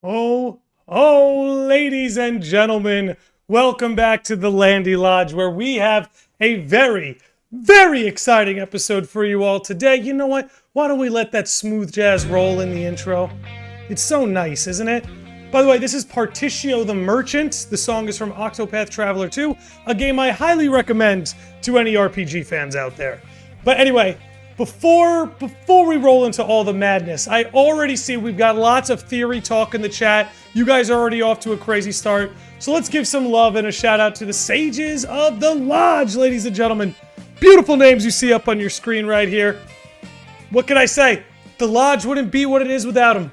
Ladies and gentlemen, welcome back to the Landy Lodge, where we have a very, very exciting episode for you all today. You know what? Why don't we let that smooth jazz roll in the intro? It's so nice, isn't it? By the way, this is Particio the Merchant. The song is from Octopath Traveler 2, a game I highly recommend to any RPG fans out there. But anyway, before we roll into all the madness, I already see we've got lots of theory talk in the chat. You guys are already off to a crazy start. So let's give some love and a shout out to the Sages of the Lodge, ladies and gentlemen. Beautiful names you see up on your screen right here. What can I say? The Lodge wouldn't be what it is without them.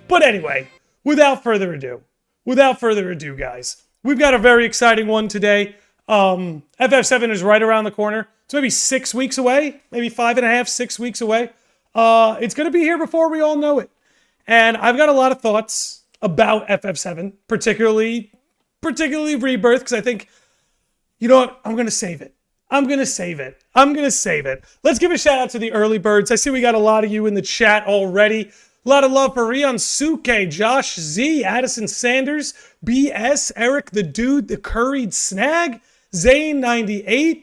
But anyway, without further ado, guys, we've got a very exciting one today. FF7 is right around the corner. It's maybe 6 weeks away, maybe 5.5, 6 weeks away. It's going to be here before we all know it. And I've got a lot of thoughts about FF7, particularly Rebirth, because I think, you know what, I'm going to save it. Let's give a shout out to the early birds. I see we got a lot of you in the chat already. A lot of love for Rion Suke, Josh Z, Addison Sanders, BS, Eric the Dude, the Curried Snag, Zane98,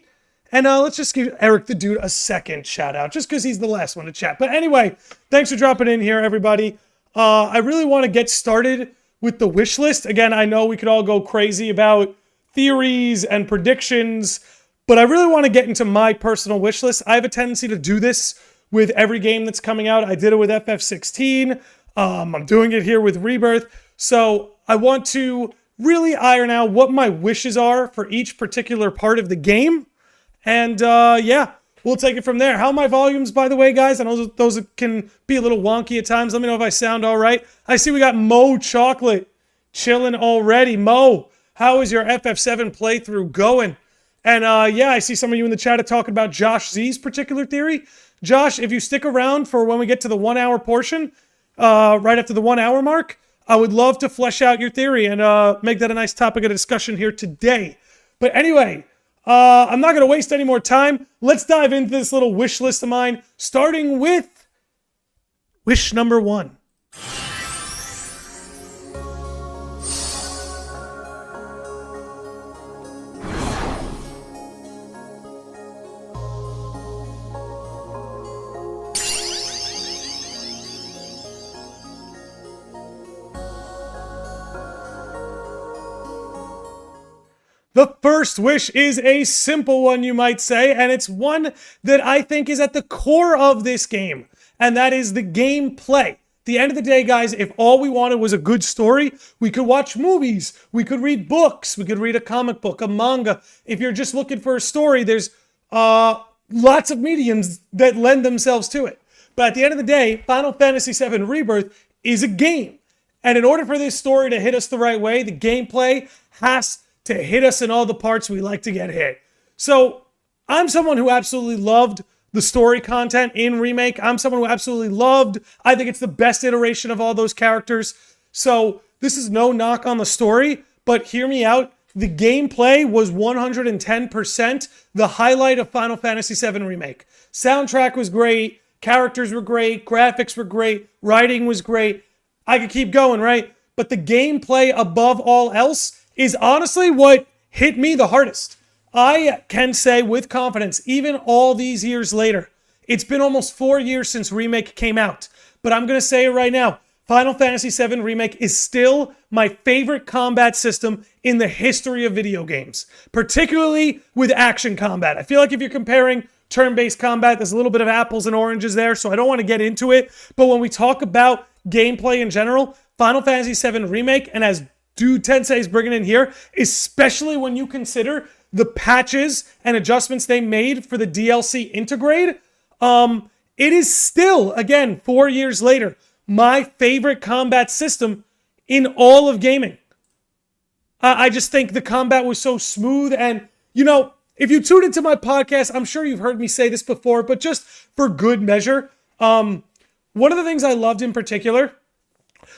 and let's just give Eric the Dude a second shout out, just because he's the last one to chat. But anyway, thanks for dropping in here, everybody. I really want to get started with the wish list. Again, I know we could all go crazy about theories and predictions, but I really want to get into my personal wish list. I have a tendency to do this with every game that's coming out. I did it with FF16. I'm doing it here with Rebirth. So I want to really iron out what my wishes are for each particular part of the game. And yeah, we'll take it from there. How are my volumes, by the way, guys? I know those can be a little wonky at times. Let me know if I sound all right. I see we got Mo Chocolate chilling already. Mo, how is your FF7 playthrough going? And yeah, I see some of you in the chat are talking about Josh Z's particular theory. Josh, if you stick around for when we get to the 1 hour portion, right after the 1 hour mark, I would love to flesh out your theory and make that a nice topic of discussion here today. But anyway, I'm not going to waste any more time. Let's dive into this little wish list of mine, starting with wish number 1. The first wish is a simple one, you might say, and it's one that I think is at the core of this game, and that is the gameplay. At the end of the day, guys, if all we wanted was a good story, we could watch movies, we could read books, we could read a comic book, a manga. If you're just looking for a story, there's lots of mediums that lend themselves to it. But at the end of the day, Final Fantasy VII Rebirth is a game. And in order for this story to hit us the right way, the gameplay has to hit us in all the parts we like to get hit. So I'm someone who absolutely loved the story content in Remake. I'm someone who absolutely loved, I think it's the best iteration of all those characters. So this is no knock on the story, but hear me out. The gameplay was 110% the highlight of Final Fantasy VII Remake. Soundtrack was great, characters were great, graphics were great, writing was great. I could keep going, right? But the gameplay above all else is honestly what hit me the hardest. I can say with confidence, even all these years later, it's been almost 4 years since Remake came out, but I'm going to say it right now, Final Fantasy VII Remake is still my favorite combat system in the history of video games, particularly with action combat. I feel like if you're comparing turn-based combat, there's a little bit of apples and oranges there, so I don't want to get into it, but when we talk about gameplay in general, Final Fantasy VII Remake, and as Dude Tensei is bringing in here, especially when you consider the patches and adjustments they made for the DLC Intergrade, it is still, again, 4 years later, my favorite combat system in all of gaming. I just think the combat was so smooth, and, you know, if you tuned into my podcast, I'm sure you've heard me say this before, but just for good measure, one of the things I loved in particular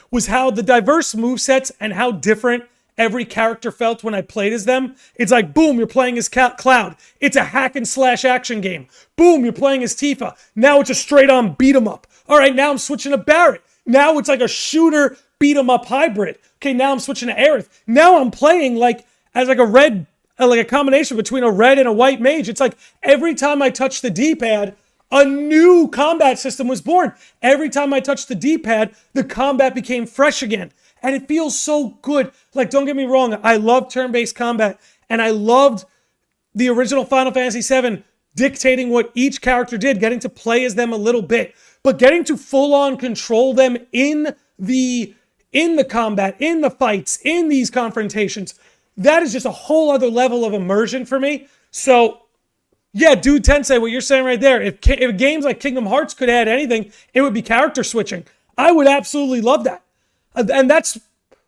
was how the diverse movesets and how different every character felt when I played as them. It's like, boom, you're playing as Cloud. It's a hack and slash action game. Boom, you're playing as Tifa. Now it's a straight on beat 'em up. All right, now I'm switching to Barret. Now it's like a shooter beat 'em up hybrid. Okay, now I'm switching to Aerith. Now I'm playing like as like a red, like a combination between a red and a white mage. It's like every time I touch the D-pad, a new combat system was born. Every time I touched the D-pad, the combat became fresh again. And it feels so good. Like, don't get me wrong, I love turn-based combat, and I loved the original Final Fantasy VII dictating what each character did, getting to play as them a little bit, but getting to full-on control them in the combat, in the fights, in these confrontations, that is just a whole other level of immersion for me. So, yeah, dude, Tensei, what you're saying right there, if games like Kingdom Hearts could add anything, it would be character switching. I would absolutely love that. And that's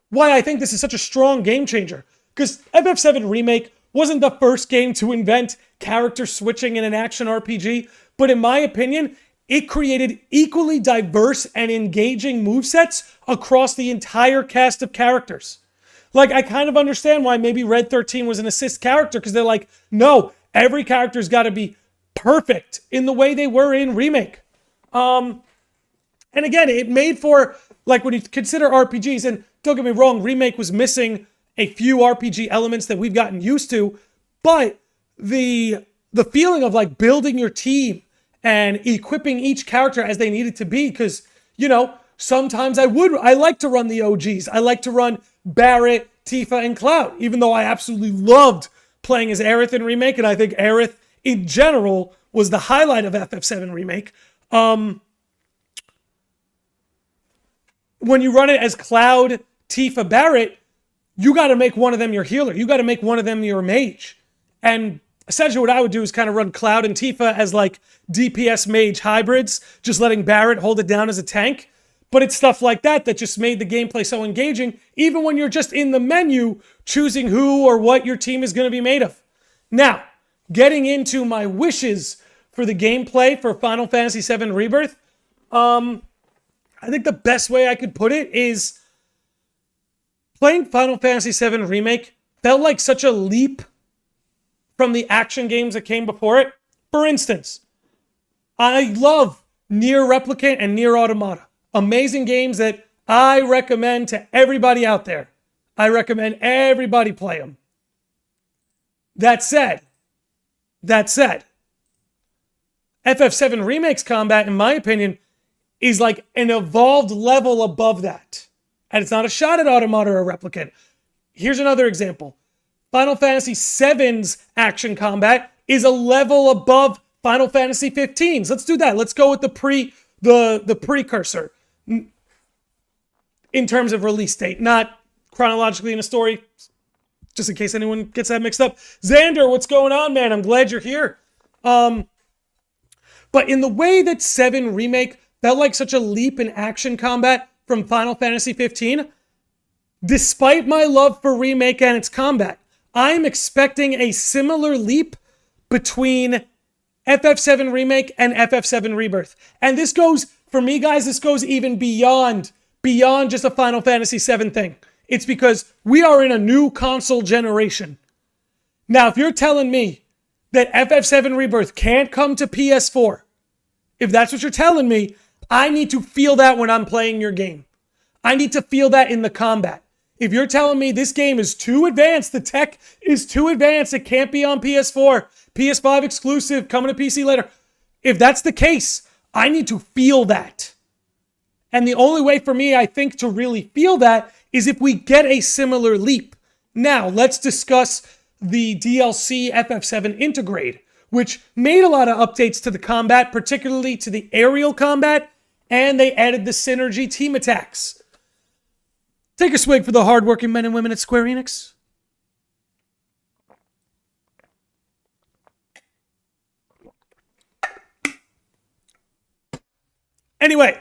why I think this is such a strong game changer. Because FF7 Remake wasn't the first game to invent character switching in an action RPG, but in my opinion, it created equally diverse and engaging movesets across the entire cast of characters. Like, I kind of understand why maybe Red 13 was an assist character, because they're like, no, every character's got to be perfect in the way they were in Remake. And again, it made for, like, when you consider RPGs, and don't get me wrong, Remake was missing a few RPG elements that we've gotten used to, but the feeling of like building your team and equipping each character as they needed to be, because, you know, sometimes I like to run the OGs. I like to run Barret, Tifa, and Cloud, even though I absolutely loved playing as Aerith in Remake, and I think Aerith in general was the highlight of FF7 Remake. When you run it as Cloud, Tifa, Barret, you got to make one of them your healer. You got to make one of them your mage. And essentially what I would do is kind of run Cloud and Tifa as like DPS mage hybrids, just letting Barret hold it down as a tank. But it's stuff like that that just made the gameplay so engaging, even when you're just in the menu choosing who or what your team is going to be made of. Now, getting into my wishes for the gameplay for Final Fantasy VII Rebirth, I think the best way I could put it is playing Final Fantasy VII Remake felt like such a leap from the action games that came before it. For instance, I love Nier Replicant and Nier Automata. Amazing games that I recommend to everybody out there. I recommend everybody play them. That said, FF7 Remake's combat, in my opinion, is like an evolved level above that. And it's not a shot at Automata or Replicant. Here's another example. Final Fantasy VII's action combat is a level above Final Fantasy 15's. Let's do that. Let's go with the precursor in terms of release date, not chronologically in a story, just in case anyone gets that mixed up. Xander, what's going on, man? I'm glad you're here. But in the way that 7 Remake felt like such a leap in action combat from Final Fantasy 15, despite my love for Remake and its combat, I'm expecting a similar leap between FF7 Remake and FF7 Rebirth. And this goes, for me guys, this goes even beyond just a Final Fantasy 7 thing. It's because we are in a new console generation. Now, if you're telling me that FF7 Rebirth can't come to PS4, if that's what you're telling me, I need to feel that when I'm playing your game. I need to feel that in the combat. If you're telling me this game is too advanced, the tech is too advanced, it can't be on PS4, PS5 exclusive, coming to PC later. If that's the case, I need to feel that. And the only way for me, I think, to really feel that is if we get a similar leap. Now, let's discuss the DLC FF7 Integrate, which made a lot of updates to the combat, particularly to the aerial combat, and they added the synergy team attacks. Take a swig for the hardworking men and women at Square Enix. Anyway,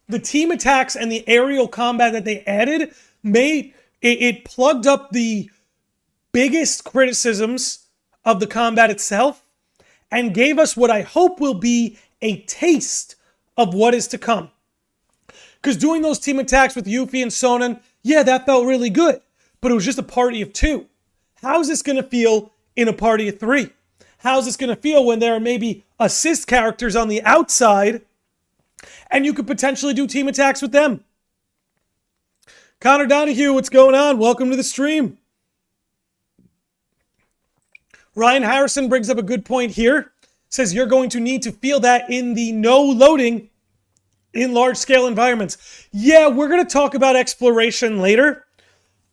the team attacks and the aerial combat that they added made it plugged up the biggest criticisms of the combat itself and gave us what I hope will be a taste of what is to come. Because doing those team attacks with Yuffie and Sonnen, yeah, that felt really good, but it was just a party of 2. How's this going to feel in a party of 3? How's this going to feel when there are maybe assist characters on the outside and you could potentially do team attacks with them? Connor Donahue, what's going on? Welcome to the stream. Ryan Harrison brings up a good point here. Says you're going to need to feel that in the no loading in large-scale environments. Yeah, we're going to talk about exploration later.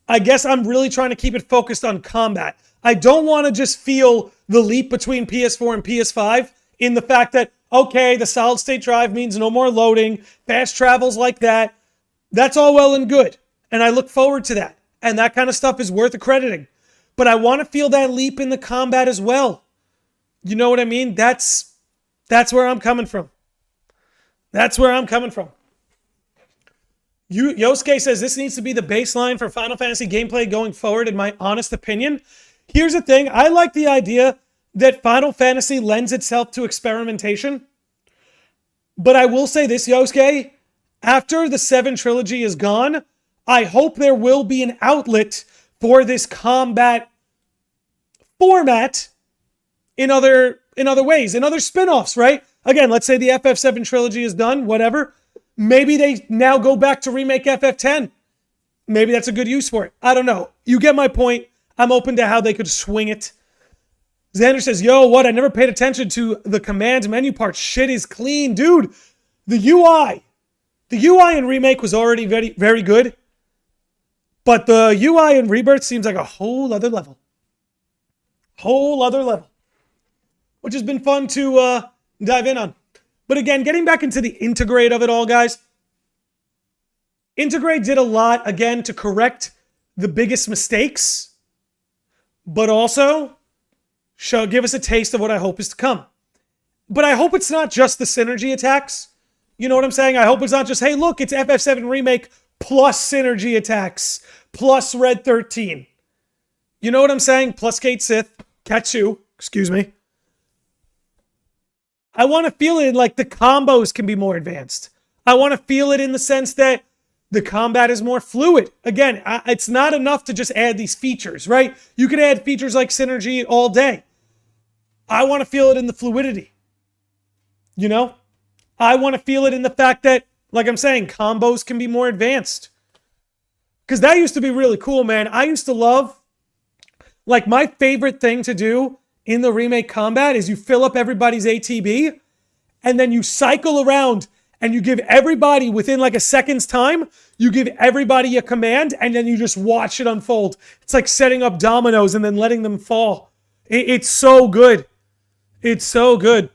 I guess I'm really trying to keep it focused on combat. I don't want to just feel the leap between PS4 and PS5 in the fact that, okay, the solid-state drive means no more loading, fast travels like that. That's all well and good. And I look forward to that. And that kind of stuff is worth accrediting. But I want to feel that leap in the combat as well. You know what I mean? That's where I'm coming from. That's where I'm coming from. Yosuke says this needs to be the baseline for Final Fantasy gameplay going forward, in my honest opinion. Here's the thing. I like the idea that Final Fantasy lends itself to experimentation. But I will say this, Yosuke. After the 7 trilogy is gone, I hope there will be an outlet for this combat format in other ways, in other spin-offs, right? Again, let's say the FF7 trilogy is done, whatever. Maybe they now go back to remake FF10. Maybe that's a good use for it. I don't know. You get my point. I'm open to how they could swing it. Xander says, yo, what? I never paid attention to the command menu part. Shit is clean. Dude, the UI in Remake was already very, very good. But the UI in Rebirth seems like a whole other level. Whole other level. Which has been fun to dive in on. But again, getting back into the Integrate of it all, guys. Integrate did a lot, again, to correct the biggest mistakes. But also give us a taste of what I hope is to come. But I hope it's not just the synergy attacks. You know what I'm saying? I hope it's not just, hey, look, it's FF7 Remake plus synergy attacks, plus Red 13. You know what I'm saying? Plus Kate Sith, Katsu, excuse me. I want to feel it like the combos can be more advanced. I want to feel it in the sense that the combat is more fluid. Again, it's not enough to just add these features, right? You can add features like synergy all day. I want to feel it in the fluidity. You know? I want to feel it in the fact that, like I'm saying, combos can be more advanced. Because that used to be really cool, man. I used to love, like, my favorite thing to do in the remake combat is you fill up everybody's ATB and then you cycle around and you give everybody, within like a second's time, you give everybody a command and then you just watch it unfold. It's like setting up dominoes and then letting them fall. It's so good. It's so good.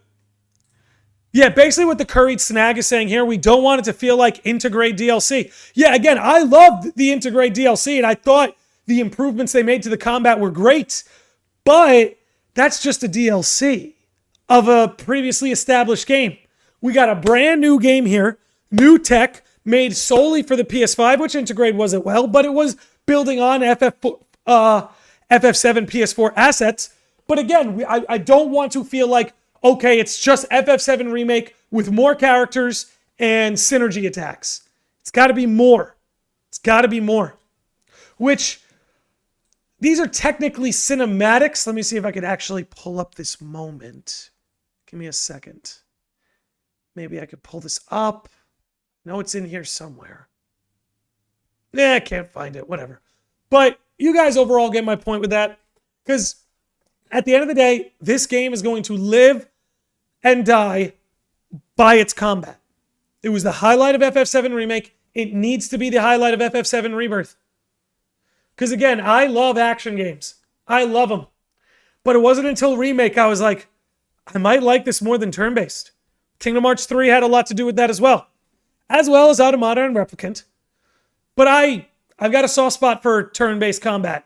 Yeah, basically what the Curried Snag is saying here, we don't want it to feel like Integrate DLC. Yeah, again, I loved the Integrate DLC and I thought the improvements they made to the combat were great, but that's just a DLC of a previously established game. We got a brand new game here, new tech, made solely for the PS5, which Integrate wasn't well, but it was building on FF7 PS4 assets. But again, I don't want to feel like, okay, it's just FF7 Remake with more characters and synergy attacks. It's got to be more. It's got to be more. Which, these are technically cinematics. Let me see if I could actually pull up this moment. Give me a second. Maybe I could pull this up. No, it's in here somewhere. I can't find it. Whatever. But you guys overall get my point with that. Because at the end of the day, this game is going to live and die by its combat. It was the highlight of FF7 Remake. It needs to be the highlight of FF7 Rebirth. Because again, I love action games. I love them. But it wasn't until Remake I was like, I might like this more than turn-based. Kingdom Hearts 3 had a lot to do with that as well as Automata and Replicant. But I've got a soft spot for turn-based combat.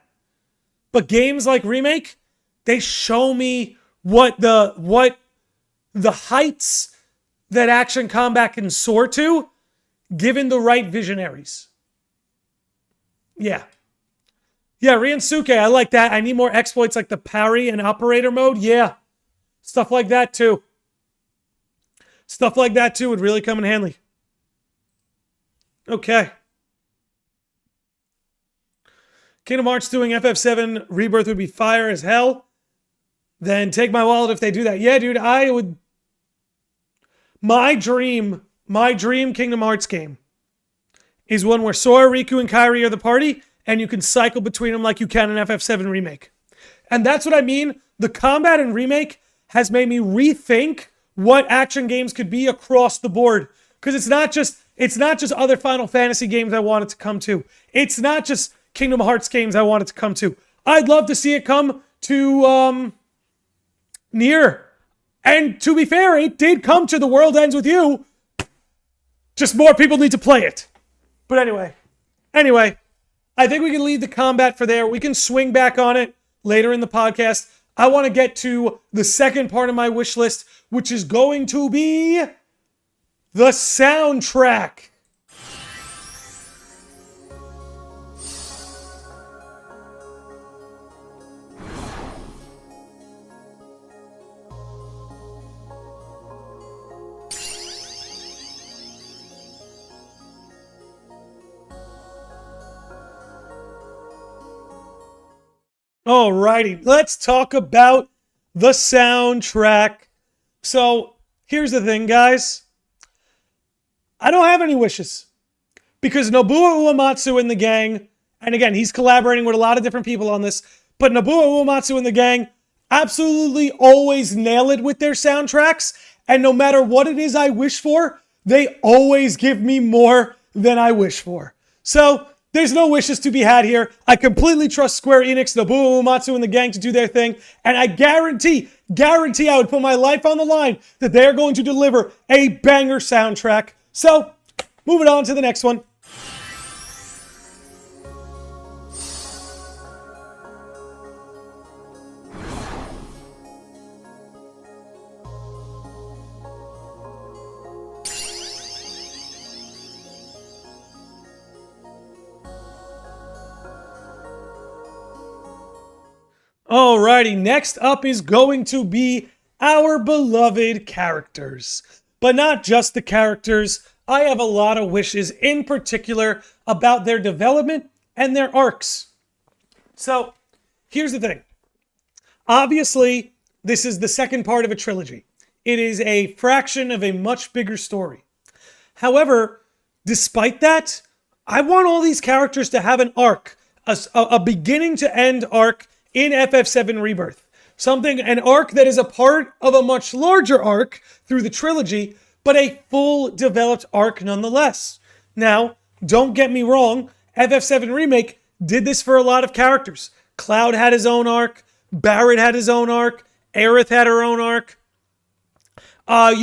But games like Remake, they show me what the heights that action combat can soar to, given the right visionaries. Yeah. Yeah, Ryansuke, I like that. I need more exploits like the parry and operator mode. Yeah. Stuff like that too. Stuff like that too would really come in handy. Okay. Kingdom Hearts doing FF7 Rebirth would be fire as hell. Then take my wallet if they do that. Yeah, dude, I would... My dream Kingdom Hearts game is one where Sora, Riku, and Kairi are the party, and you can cycle between them like you can in FF7 Remake. And that's what I mean. The combat in Remake has made me rethink what action games could be across the board. Because it's not just other Final Fantasy games I want it to come to. It's not just Kingdom Hearts games I want it to come to. I'd love to see it come to Nier. And to be fair, it did come to The World Ends With You. Just more people need to play it. But anyway, I think we can leave the combat for there. We can swing back on it later in the podcast. I want to get to the second part of my wish list, which is going to be the soundtrack. Alrighty, let's talk about the soundtrack. So, here's the thing, guys. I don't have any wishes. Because Nobuo Uematsu and the gang, and again, he's collaborating with a lot of different people on this, but Nobuo Uematsu and the gang absolutely always nail it with their soundtracks, and no matter what it is I wish for, they always give me more than I wish for. So, there's no wishes to be had here. I completely trust Square Enix, Nobuo Uematsu, and the gang to do their thing. And I guarantee I would put my life on the line that they're going to deliver a banger soundtrack. So, moving on to the next one. Alrighty, next up is going to be our beloved characters. But not just the characters. I have a lot of wishes in particular about their development and their arcs. So, here's the thing. Obviously, this is the second part of a trilogy. It is a fraction of a much bigger story. However, despite that, I want all these characters to have an arc, a beginning to end arc in FF7 Rebirth. An arc that is a part of a much larger arc through the trilogy, but a full developed arc nonetheless. Now, don't get me wrong, FF7 Remake did this for a lot of characters. Cloud had his own arc, Barret had his own arc, Aerith had her own arc. I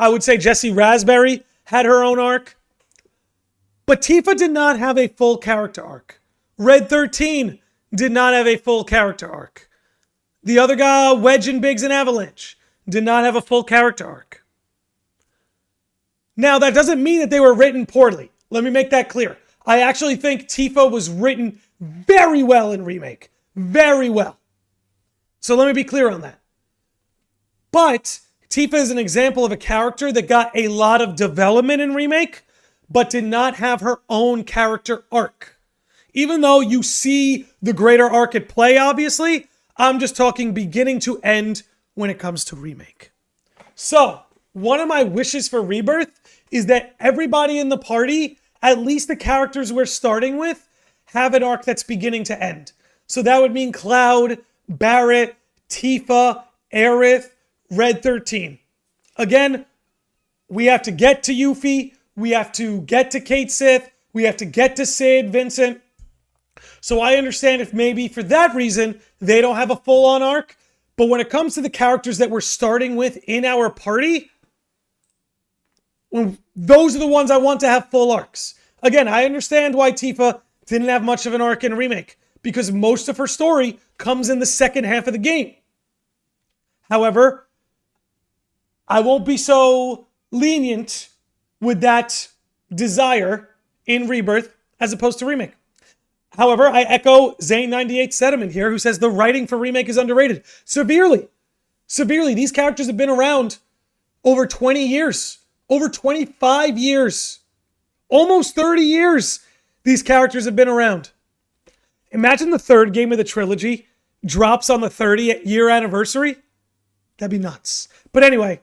would say Jessie Raspberry had her own arc. But Tifa did not have a full character arc. Red 13 did not have a full character arc. The other guy, Wedge and Biggs and Avalanche, did not have a full character arc. Now, that doesn't mean that they were written poorly. Let me make that clear. I actually think Tifa was written very well in Remake. Very well. So let me be clear on that. But Tifa is an example of a character that got a lot of development in Remake, but did not have her own character arc. Even though you see the greater arc at play, obviously, I'm just talking beginning to end when it comes to Remake. So, one of my wishes for Rebirth is that everybody in the party, at least the characters we're starting with, have an arc that's beginning to end. So that would mean Cloud, Barret, Tifa, Aerith, Red 13. Again, we have to get to Yuffie, we have to get to Kate Sith, we have to get to Cid, Vincent. So I understand if maybe for that reason, they don't have a full-on arc. But when it comes to the characters that we're starting with in our party, those are the ones I want to have full arcs. Again, I understand why Tifa didn't have much of an arc in Remake, because most of her story comes in the second half of the game. However, I won't be so lenient with that desire in Rebirth as opposed to Remake. However, I echo Zane98 Sediment here, who says the writing for Remake is underrated. Severely. These characters have been around over 20 years. Over 25 years. Almost 30 years these characters have been around. Imagine the third game of the trilogy drops on the 30th year anniversary. That'd be nuts. But anyway,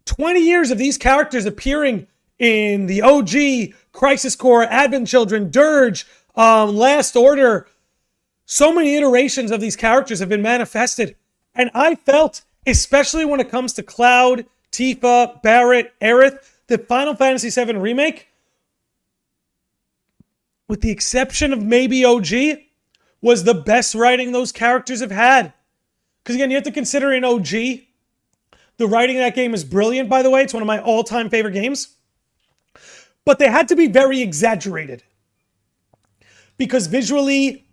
20 years of these characters appearing in the OG, Crisis Core, Advent Children, Dirge, Last Order. So many iterations of these characters have been manifested. And I felt, especially when it comes to Cloud, Tifa, Barret, Aerith, the Final Fantasy VII Remake, with the exception of maybe OG, was the best writing those characters have had. Because again, you have to consider in OG, the writing in that game is brilliant, by the way. It's one of my all-time favorite games. But they had to be very exaggerated. Because visually,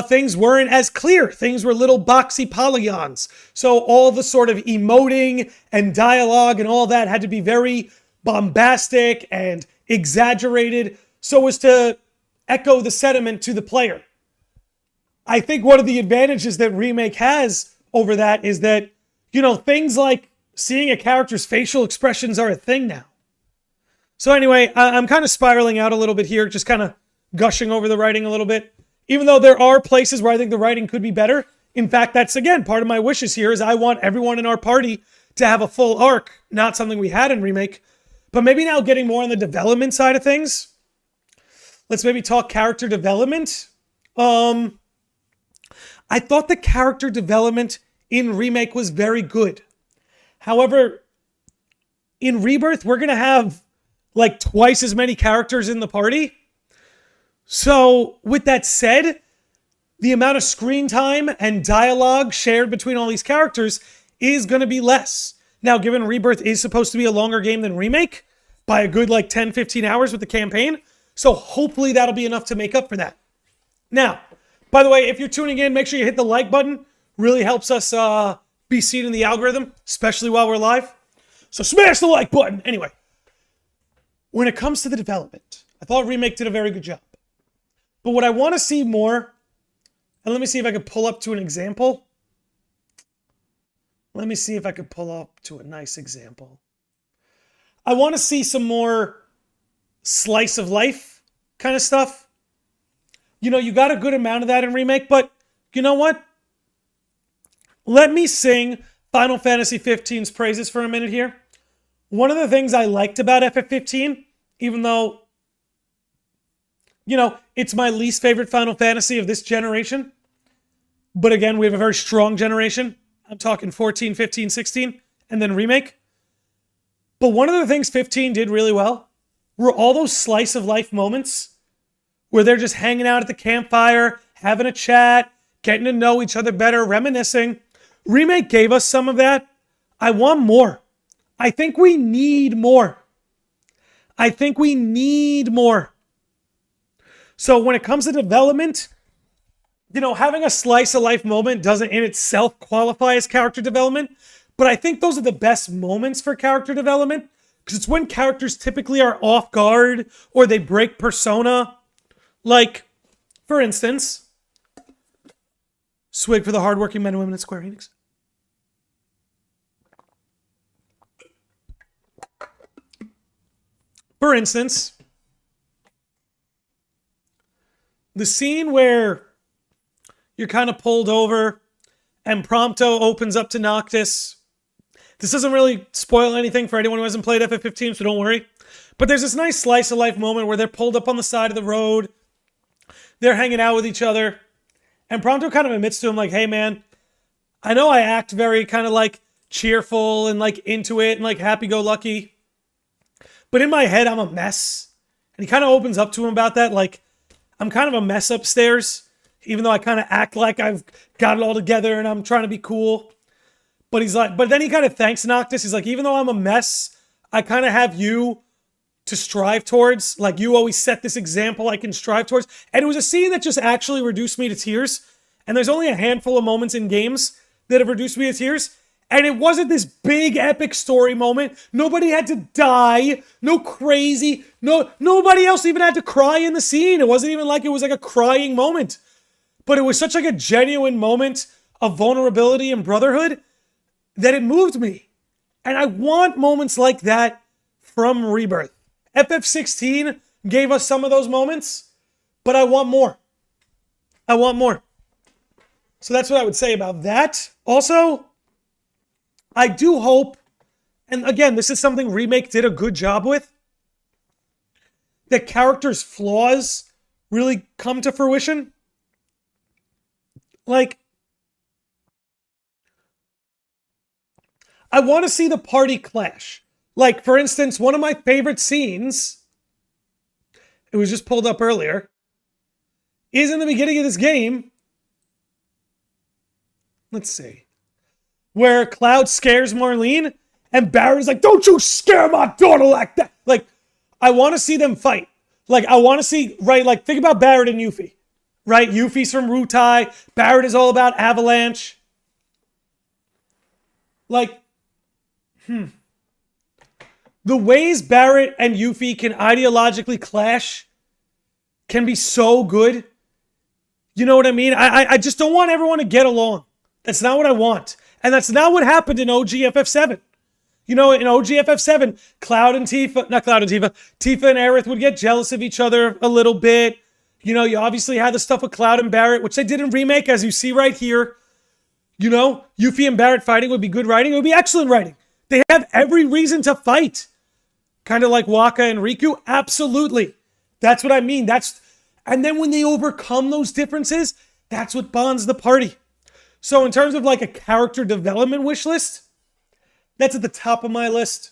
things weren't as clear. Things were little boxy polygons. So all the sort of emoting and dialogue and all that had to be very bombastic and exaggerated so as to echo the sentiment to the player. I think one of the advantages that Remake has over that is that, you know, things like seeing a character's facial expressions are a thing now. So anyway, I'm kind of spiraling out a little bit here, just kind of gushing over the writing a little bit. Even though there are places where I think the writing could be better. In fact, that's, again, part of my wishes here is I want everyone in our party to have a full arc, not something we had in Remake. But maybe now getting more on the development side of things. Let's maybe talk character development. I thought the character development in Remake was very good. However, in Rebirth, we're going to have like twice as many characters in the party. So with that said, the amount of screen time and dialogue shared between all these characters is going to be less. Now, given Rebirth is supposed to be a longer game than Remake by a good like 10, 15 hours with the campaign. So hopefully that'll be enough to make up for that. Now, by the way, if you're tuning in, make sure you hit the like button. Really helps us be seen in the algorithm, especially while we're live. So smash the like button. Anyway, when it comes to the development, I thought Remake did a very good job. But what I want to see more, and let me see if I can pull up to an example. Let me see if I could pull up to a nice example. I want to see some more slice of life kind of stuff. You know, you got a good amount of that in Remake, but you know what? Let me sing Final Fantasy XV's praises for a minute here. One of the things I liked about FF15, even though, you know, it's my least favorite Final Fantasy of this generation, but again, we have a very strong generation. I'm talking 14, 15, 16, and then Remake. But one of the things 15 did really well were all those slice of life moments where they're just hanging out at the campfire, having a chat, getting to know each other better, reminiscing. Remake gave us some of that. I want more. I think we need more. I think we need more. So when it comes to development, you know, having a slice of life moment doesn't in itself qualify as character development, but I think those are the best moments for character development because it's when characters typically are off guard or they break persona. Like, for instance, swig for the hardworking men and women at Square Enix. For instance, the scene where you're kind of pulled over and Prompto opens up to Noctis. This doesn't really spoil anything for anyone who hasn't played FF15, so don't worry. But there's this nice slice of life moment where they're pulled up on the side of the road. They're hanging out with each other. And Prompto kind of admits to him like, hey man, I know I act very kind of like cheerful and like into it and like happy-go-lucky. But in my head, I'm a mess. And he kind of opens up to him about that. Like, I'm kind of a mess upstairs. Even though I kind of act like I've got it all together and I'm trying to be cool. But he's like, but then he kind of thanks Noctis. He's like, even though I'm a mess, I kind of have you to strive towards. Like, you always set this example I can strive towards. And it was a scene that just actually reduced me to tears. And there's only a handful of moments in games that have reduced me to tears. And it wasn't this big epic story moment. Nobody had to die. No crazy. Nobody else even had to cry in the scene. It wasn't even like it was like a crying moment. But it was such like a genuine moment of vulnerability and brotherhood that it moved me. And I want moments like that from Rebirth. FF16 gave us some of those moments, but I want more. I want more. So that's what I would say about that. Also, I do hope and again, this is something Remake did a good job with, that characters' flaws really come to fruition. Like, I want to see the party clash. Like, for instance, one of my favorite scenes, it was just pulled up earlier, is in the beginning of this game. Let's see. Where Cloud scares Marlene, and Barret's like, don't you scare my daughter like that. Like, I want to see them fight. Like, I want to see, right, like, think about Barret and Yuffie. Right? Yuffie's from Rutai. Barret is all about Avalanche. Like, the ways Barret and Yuffie can ideologically clash can be so good. You know what I mean? I just don't want everyone to get along. That's not what I want. And that's not what happened in OG FF7. You know, in OG FF7, Tifa and Aerith would get jealous of each other a little bit. You know, you obviously had the stuff with Cloud and Barret, which they did in Remake, as you see right here. You know, Yuffie and Barret fighting would be good writing. It would be excellent writing. They have every reason to fight. Kind of like Wakka and Riku. Absolutely. That's what I mean. And then when they overcome those differences, that's what bonds the party. So in terms of like a character development wish list, that's at the top of my list.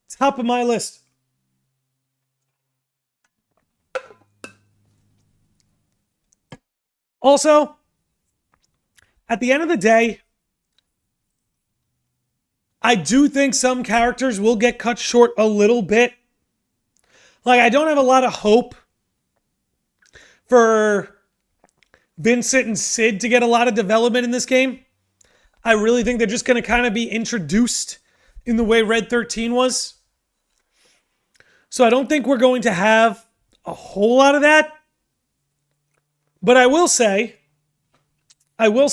Top of my list. Also, at the end of the day, I do think some characters will get cut short a little bit. Like, I don't have a lot of hope for Vincent and Sid to get a lot of development in this game. I really think they're just going to kind of be introduced in the way Red 13 was. So I don't think we're going to have a whole lot of that. But I will say, I would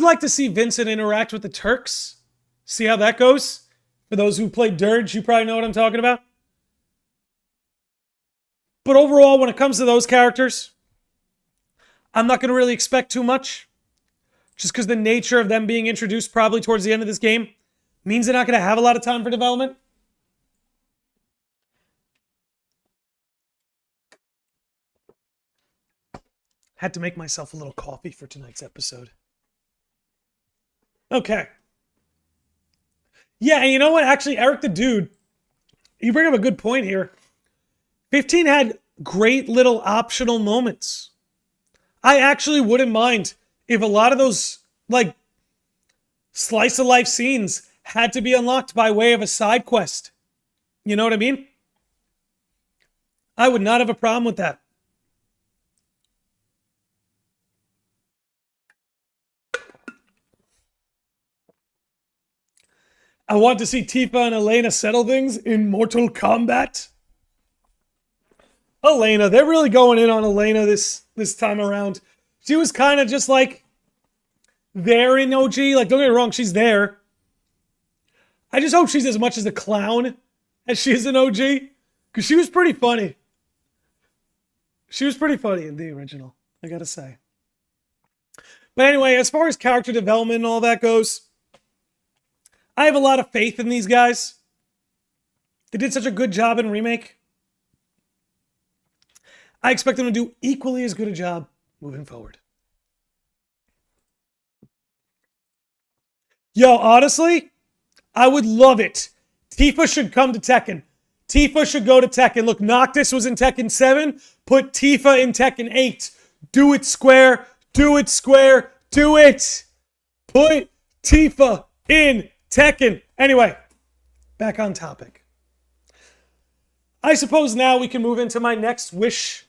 like to see Vincent interact with the Turks. See how that goes. For those who played Dirge, you probably know what I'm talking about. But overall, when it comes to those characters, I'm not going to really expect too much. Just because the nature of them being introduced probably towards the end of this game means they're not going to have a lot of time for development. Had to make myself a little coffee for tonight's episode. Okay. Yeah, and you know what? Actually, Eric the Dude, you bring up a good point here. 15 had great little optional moments. I actually wouldn't mind if a lot of those, like, slice of life scenes had to be unlocked by way of a side quest. You know what I mean? I would not have a problem with that. I want to see Tifa and Elena settle things in Mortal Kombat. Elena, they're really going in on Elena this time around. She was kind of just like there in OG. Like, don't get me wrong, she's there. I just hope she's as much as a clown as she is in OG. Because she was pretty funny. She was pretty funny in the original, I gotta say. But anyway, as far as character development and all that goes, I have a lot of faith in these guys. They did such a good job in Remake. I expect them to do equally as good a job moving forward. Yo, honestly, I would love it. Tifa should come to Tekken. Tifa should go to Tekken. Look, Noctis was in Tekken 7. Put Tifa in Tekken 8. Do it, Square. Do it, Square. Do it. Put Tifa in Tekken. Anyway, back on topic. I suppose now we can move into my next wish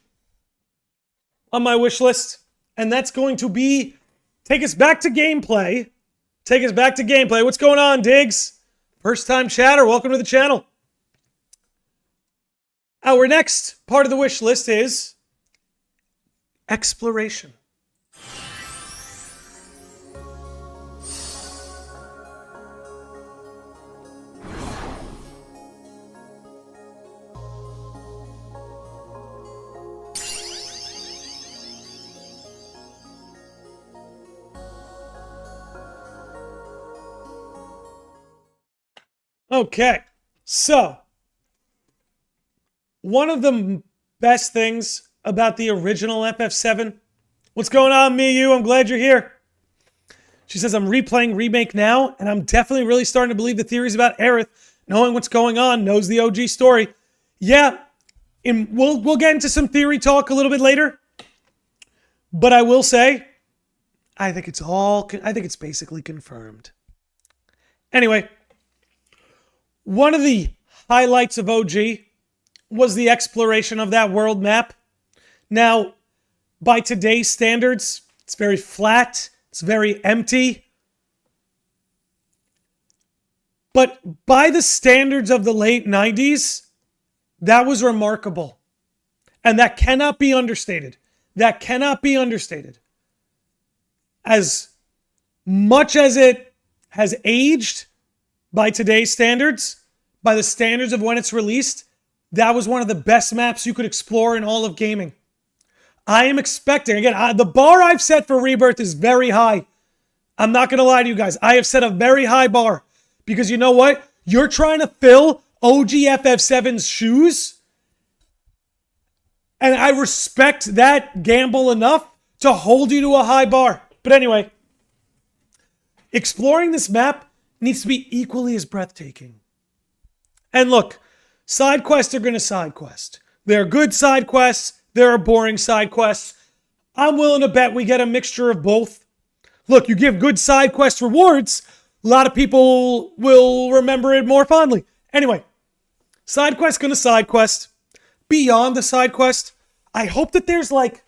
on my wish list. And that's going to be take us back to gameplay. Take us back to gameplay. What's going on, Diggs? First time chatter. Welcome to the channel. Our next part of the wish list is exploration. Okay, so one of the best things about the original FF7. What's going on, Miyu? I'm glad you're here. She says, I'm replaying Remake now, and I'm definitely really starting to believe the theories about Aerith, knowing what's going on, knows the OG story. Yeah, we'll get into some theory talk a little bit later, but I will say, I think it's basically confirmed. Anyway, one of the highlights of OG was the exploration of that world map. Now, by today's standards, it's very flat, it's very empty. But by the standards of the late 90s, that was remarkable. And that cannot be understated. That cannot be understated. As much as it has aged by today's standards, by the standards of when it's released, that was one of the best maps you could explore in all of gaming. I am expecting, again, the bar I've set for Rebirth is very high. I'm not going to lie to you guys. I have set a very high bar. Because you know what? You're trying to fill OG FF7's shoes. And I respect that gamble enough to hold you to a high bar. But anyway, exploring this map needs to be equally as breathtaking. And look, side quests are going to side quest. There are good side quests. There are boring side quests. I'm willing to bet we get a mixture of both. Look, you give good side quest rewards, a lot of people will remember it more fondly. Anyway, side quest gonna side quest. Beyond the side quest, I hope that there's like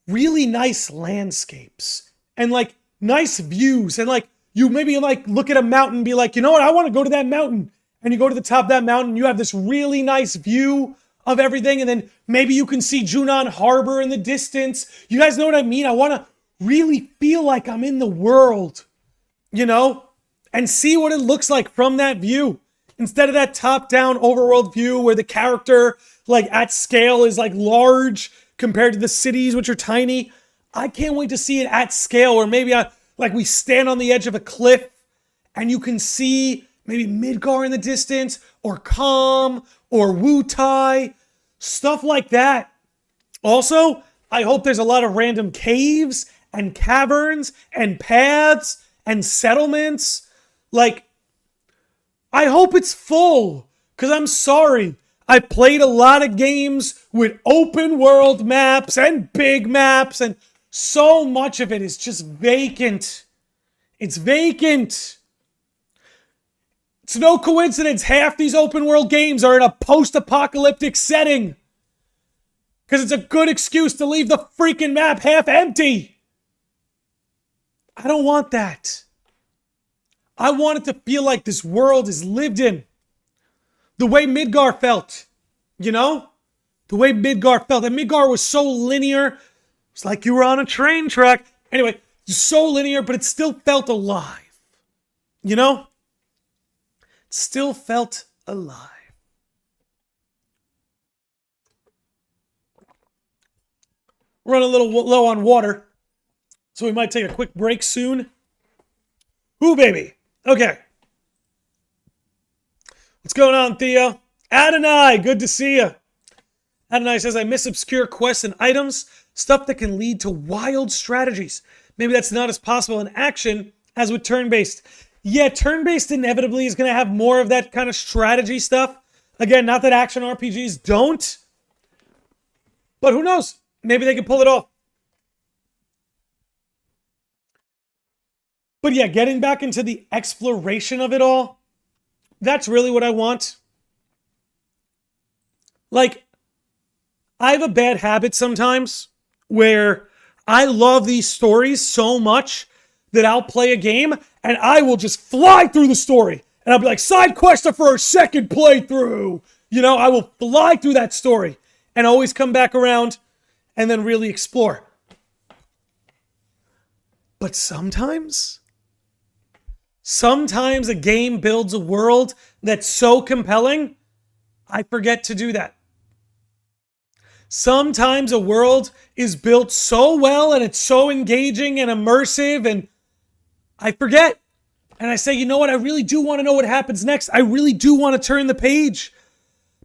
really nice landscapes and like nice views and like you maybe like look at a mountain and be like, you know what, I want to go to that mountain. And you go to the top of that mountain, you have this really nice view of everything, and then maybe you can see Junon Harbor in the distance. You guys know what I mean? I want to really feel like I'm in the world, you know, and see what it looks like from that view. Instead of that top-down overworld view where the character, like, at scale is, like, large compared to the cities, which are tiny. I can't wait to see it at scale, or maybe, we stand on the edge of a cliff, and you can see maybe Midgar in the distance, or Calm, or Wutai, stuff like that. Also, I hope there's a lot of random caves, and caverns, and paths, and settlements. Like, I hope it's full, because I'm sorry. I played a lot of games with open world maps and big maps, and so much of it is just vacant. It's vacant. It's no coincidence half these open world games are in a post-apocalyptic setting. Because it's a good excuse to leave the freaking map half empty. I don't want that. I want it to feel like this world is lived in. The way Midgar felt. You know? The way Midgar felt. And Midgar was so linear. It's like you were on a train track. Anyway, so linear, but it still felt alive. You know? It still felt alive. We're running a little low on water, so we might take a quick break soon. Ooh, baby. Okay. What's going on, Theo? Adonai, good to see you. Adonai says, I miss obscure quests and items, stuff that can lead to wild strategies. Maybe that's not as possible in action as with turn-based. Yeah, turn-based inevitably is going to have more of that kind of strategy stuff. Again, not that action RPGs don't, but who knows? Maybe they can pull it off. But yeah, getting back into the exploration of it all, that's really what I want. Like, I have a bad habit sometimes where I love these stories so much that I'll play a game and I will just fly through the story. And I'll be like, side quest for a second playthrough. You know, I will fly through that story and always come back around and then really explore. But sometimes a game builds a world that's so compelling, I forget to do that. Sometimes a world is built so well and it's so engaging and immersive, and I forget. And I say, you know what? I really do want to know what happens next. I really do want to turn the page.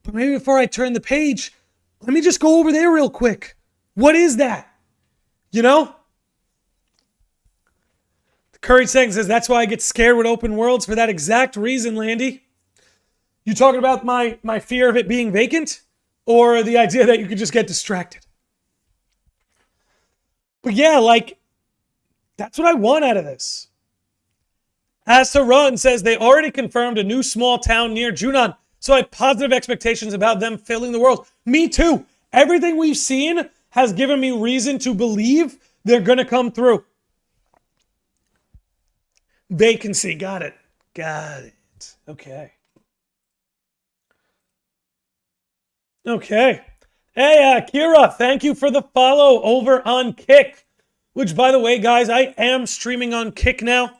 But maybe before I turn the page, let me just go over there real quick. What is that? You know? The Courage Saying says, that's why I get scared with open worlds for that exact reason, Landy. You talking about my fear of it being vacant? Or the idea that you could just get distracted? But yeah, like, that's what I want out of this. As to Run says, they already confirmed a new small town near Junon, so I have positive expectations about them filling the world. Me too. Everything we've seen has given me reason to believe they're going to come through. Vacancy. Got it. Got it. Okay. Okay. Hey, Kira, thank you for the follow over on Kick. Which, by the way, guys, I am streaming on Kick now.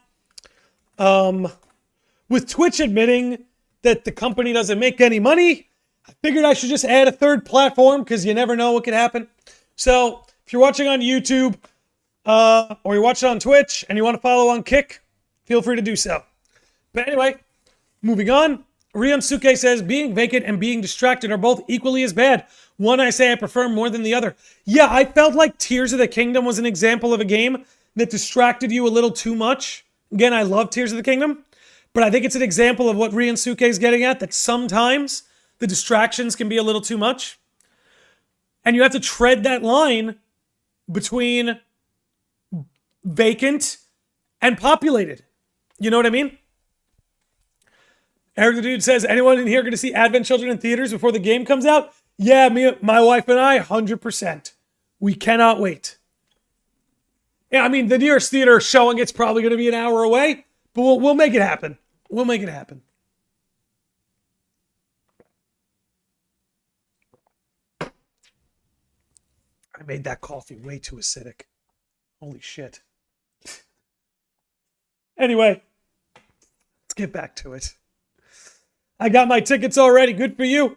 With Twitch admitting that the company doesn't make any money, I figured I should just add a third platform because you never know what could happen. So, if you're watching on YouTube, or you're watching on Twitch and you want to follow on Kick, feel free to do so. But anyway, moving on. Ryunsuke says, being vacant and being distracted are both equally as bad. One I say I prefer more than the other. Yeah, I felt like Tears of the Kingdom was an example of a game that distracted you a little too much. Again, I love Tears of the Kingdom, but I think it's an example of what Ryunsuke is getting at, that sometimes the distractions can be a little too much. And you have to tread that line between vacant and populated. You know what I mean? Eric the Dude says, anyone in here going to see Advent Children in theaters before the game comes out? Yeah, me, my wife and I, 100%. We cannot wait. Yeah, I mean, the nearest theater showing it's probably going to be an hour away, but we'll make it happen. We'll make it happen. I made that coffee way too acidic. Holy shit. Anyway, let's get back to it. I got my tickets already. Good for you.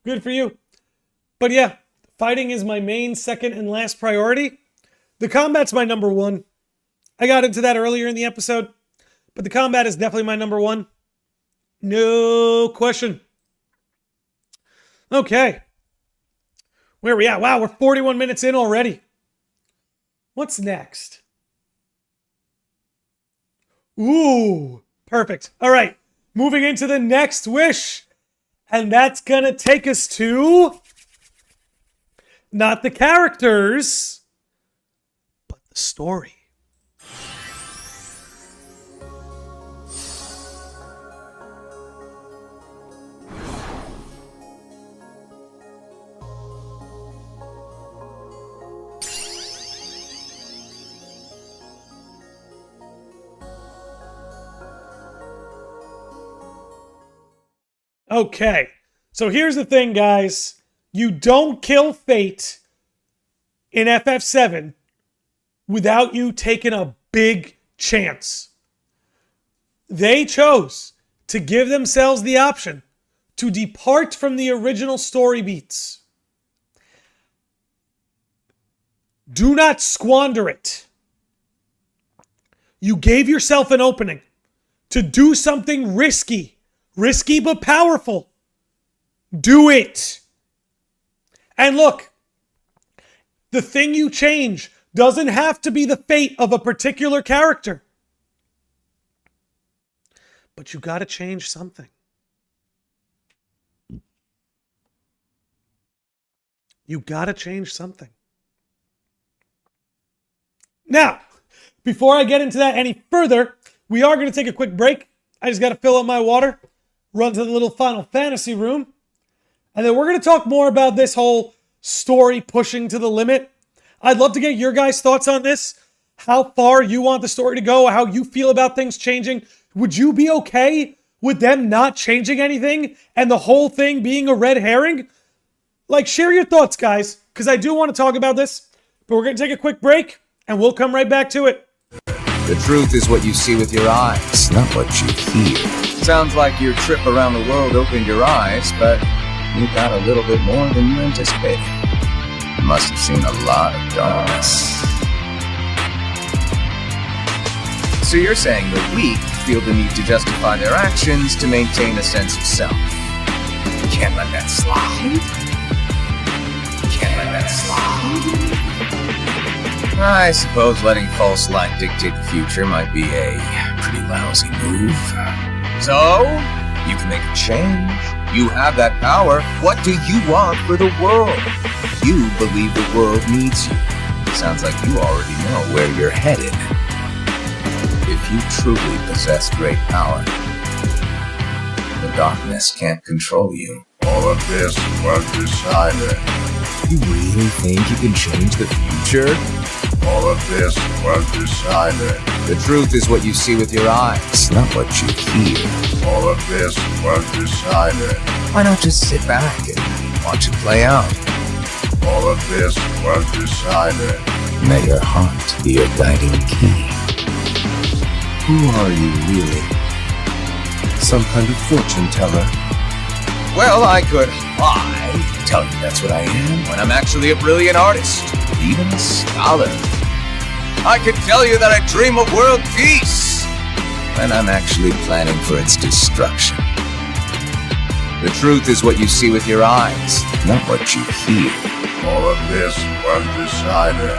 Good for you. But yeah, fighting is my main, second, and last priority. The combat's my number one. I got into that earlier in the episode, but the combat is definitely my number one. No question. Okay. Where are we at? Wow, we're 41 minutes in already. What's next? Ooh, perfect. All right, moving into the next wish. And that's going to take us to not the characters, but the story. Okay, so here's the thing, guys. You don't kill Fate in FF7 without you taking a big chance. They chose to give themselves the option to depart from the original story beats. Do not squander it. You gave yourself an opening to do something risky. Risky but powerful. Do it. And look, the thing you change doesn't have to be the fate of a particular character. But you got to change something. You got to change something. Now, before I get into that any further, we are going to take a quick break. I just got to fill up my water. Run to the little Final Fantasy room. And then we're going to talk more about this whole story pushing to the limit. I'd love to get your guys' thoughts on this. How far you want the story to go, how you feel about things changing. Would you be okay with them not changing anything and the whole thing being a red herring? Like, share your thoughts, guys, because I do want to talk about this. But we're going to take a quick break, and we'll come right back to it. The truth is what you see with your eyes, not what you hear. Sounds like your trip around the world opened your eyes, but you got a little bit more than you anticipated. You must have seen a lot of darkness. So you're saying the weak feel the need to justify their actions to maintain a sense of self. Can't let that slide. Can't let that slide. I suppose letting false light dictate the future might be a pretty lousy move. So, you can make a change. You have that power. What do you want for the world? You believe the world needs you. Sounds like you already know where you're headed. If you truly possess great power, the darkness can't control you. All of this was decided. You really think you can change the future? All of this was decided. The truth is what you see with your eyes, not what you hear. All of this was decided. Why not just sit back and watch it play out? All of this was decided. May your heart be your guiding key. Who are you really? Some kind of fortune teller? Well, I could lie, tell you that's what I am, when I'm actually a brilliant artist, even a scholar. I could tell you that I dream of world peace, when I'm actually planning for its destruction. The truth is what you see with your eyes, not what you hear. All of this was decided.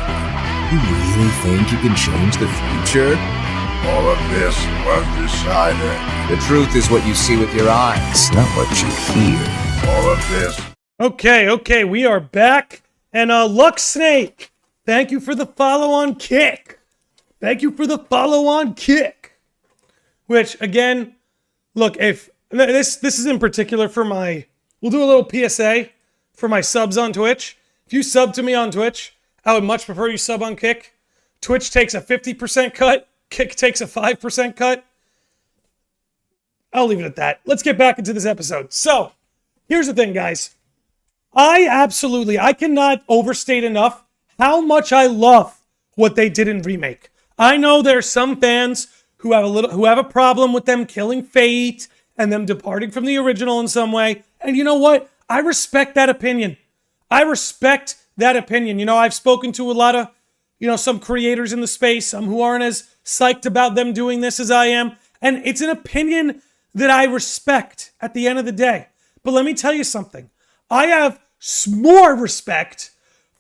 You really think you can change the future? All of this was decided. The truth is what you see with your eyes, not what you hear. All of this. Okay, we are back. And Luck Snake, thank you for the follow-on kick. Thank you for the follow-on kick. Which, again, look, if this is in particular for my, we'll do a little PSA for my subs on Twitch. If you sub to me on Twitch, I would much prefer you sub on Kick. Twitch takes a 50% cut. Kick takes a 5% cut. I'll leave it at that. Let's get back into this episode. So, here's the thing, guys. I cannot overstate enough how much I love what they did in Remake. I know there are some fans who have a problem with them killing Fate and them departing from the original in some way. And you know what? I respect that opinion. You know, I've spoken to a lot of, some creators in the space, some who aren't as psyched about them doing this as I am. And it's an opinion that I respect at the end of the day. But let me tell you something. I have more respect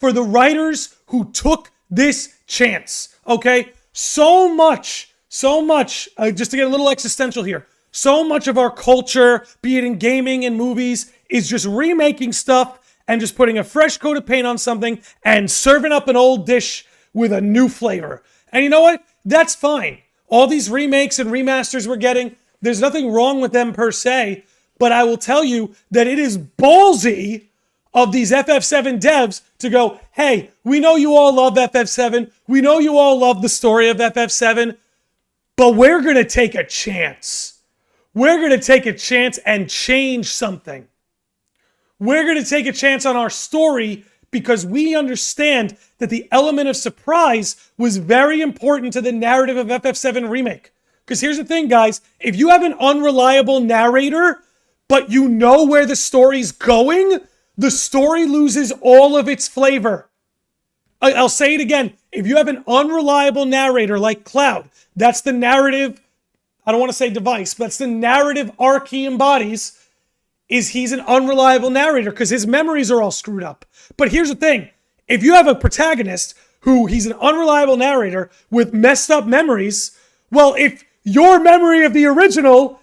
for the writers who took this chance, okay? So much, just to get a little existential here, so much of our culture, be it in gaming and movies, is just remaking stuff and just putting a fresh coat of paint on something and serving up an old dish with a new flavor. And you know what? That's fine. All these remakes and remasters we're getting, there's nothing wrong with them per se, but I will tell you that it is ballsy of these FF7 devs to go, hey, we know you all love FF7, we know you all love the story of FF7, but we're going to take a chance. We're going to take a chance and change something. We're going to take a chance on our story because we understand that the element of surprise was very important to the narrative of FF7 Remake. Because here's the thing, guys. If you have an unreliable narrator, but you know where the story's going, the story loses all of its flavor. I'll say it again. If you have an unreliable narrator like Cloud, that's the narrative, I don't want to say device, but that's the narrative arc he embodies, is he's an unreliable narrator because his memories are all screwed up. But here's the thing. If you have a protagonist who he's an unreliable narrator with messed up memories, well, if your memory of the original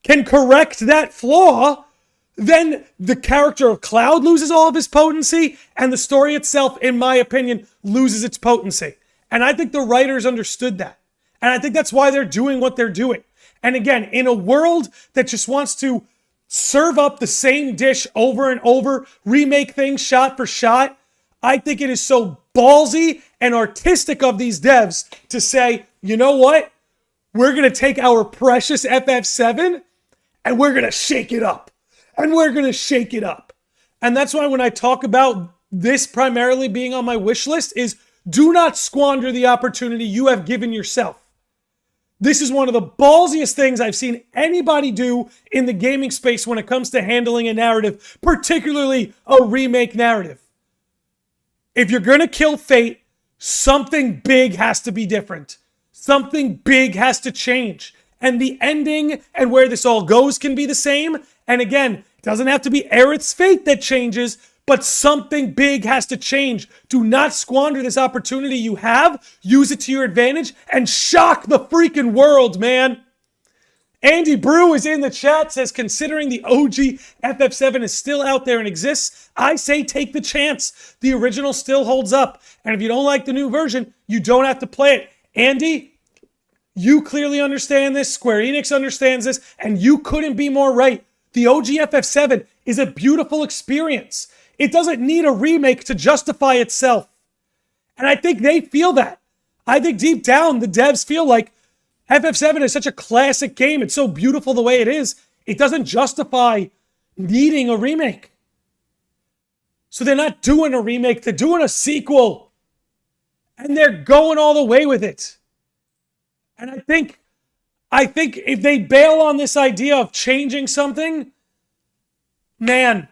can correct that flaw, then the character of Cloud loses all of his potency and the story itself, in my opinion, loses its potency. And I think the writers understood that. And I think that's why they're doing what they're doing. And again, in a world that just wants to serve up the same dish over and over, remake things shot for shot, I think it is so ballsy and artistic of these devs to say, you know what? We're going to take our precious FF7 and we're going to shake it up. And we're going to shake it up. And that's why when I talk about this primarily being on my wish list is do not squander the opportunity you have given yourself. This is one of the ballsiest things I've seen anybody do in the gaming space when it comes to handling a narrative, particularly a remake narrative. If you're going to kill Fate, something big has to be different. Something big has to change. And the ending and where this all goes can be the same. And again, it doesn't have to be Aerith's fate that changes, but something big has to change. Do not squander this opportunity you have. Use it to your advantage and shock the freaking world, man. Andy Brew is in the chat, says, considering the OG FF7 is still out there and exists, I say take the chance. The original still holds up. And if you don't like the new version, you don't have to play it. Andy, you clearly understand this. Square Enix understands this. And you couldn't be more right. The OG FF7 is a beautiful experience. It doesn't need a remake to justify itself. And I think they feel that. I think deep down, the devs feel like FF7 is such a classic game. It's so beautiful the way it is. It doesn't justify needing a remake. So they're not doing a remake. They're doing a sequel. And they're going all the way with it. And I think if they bail on this idea of changing something, man,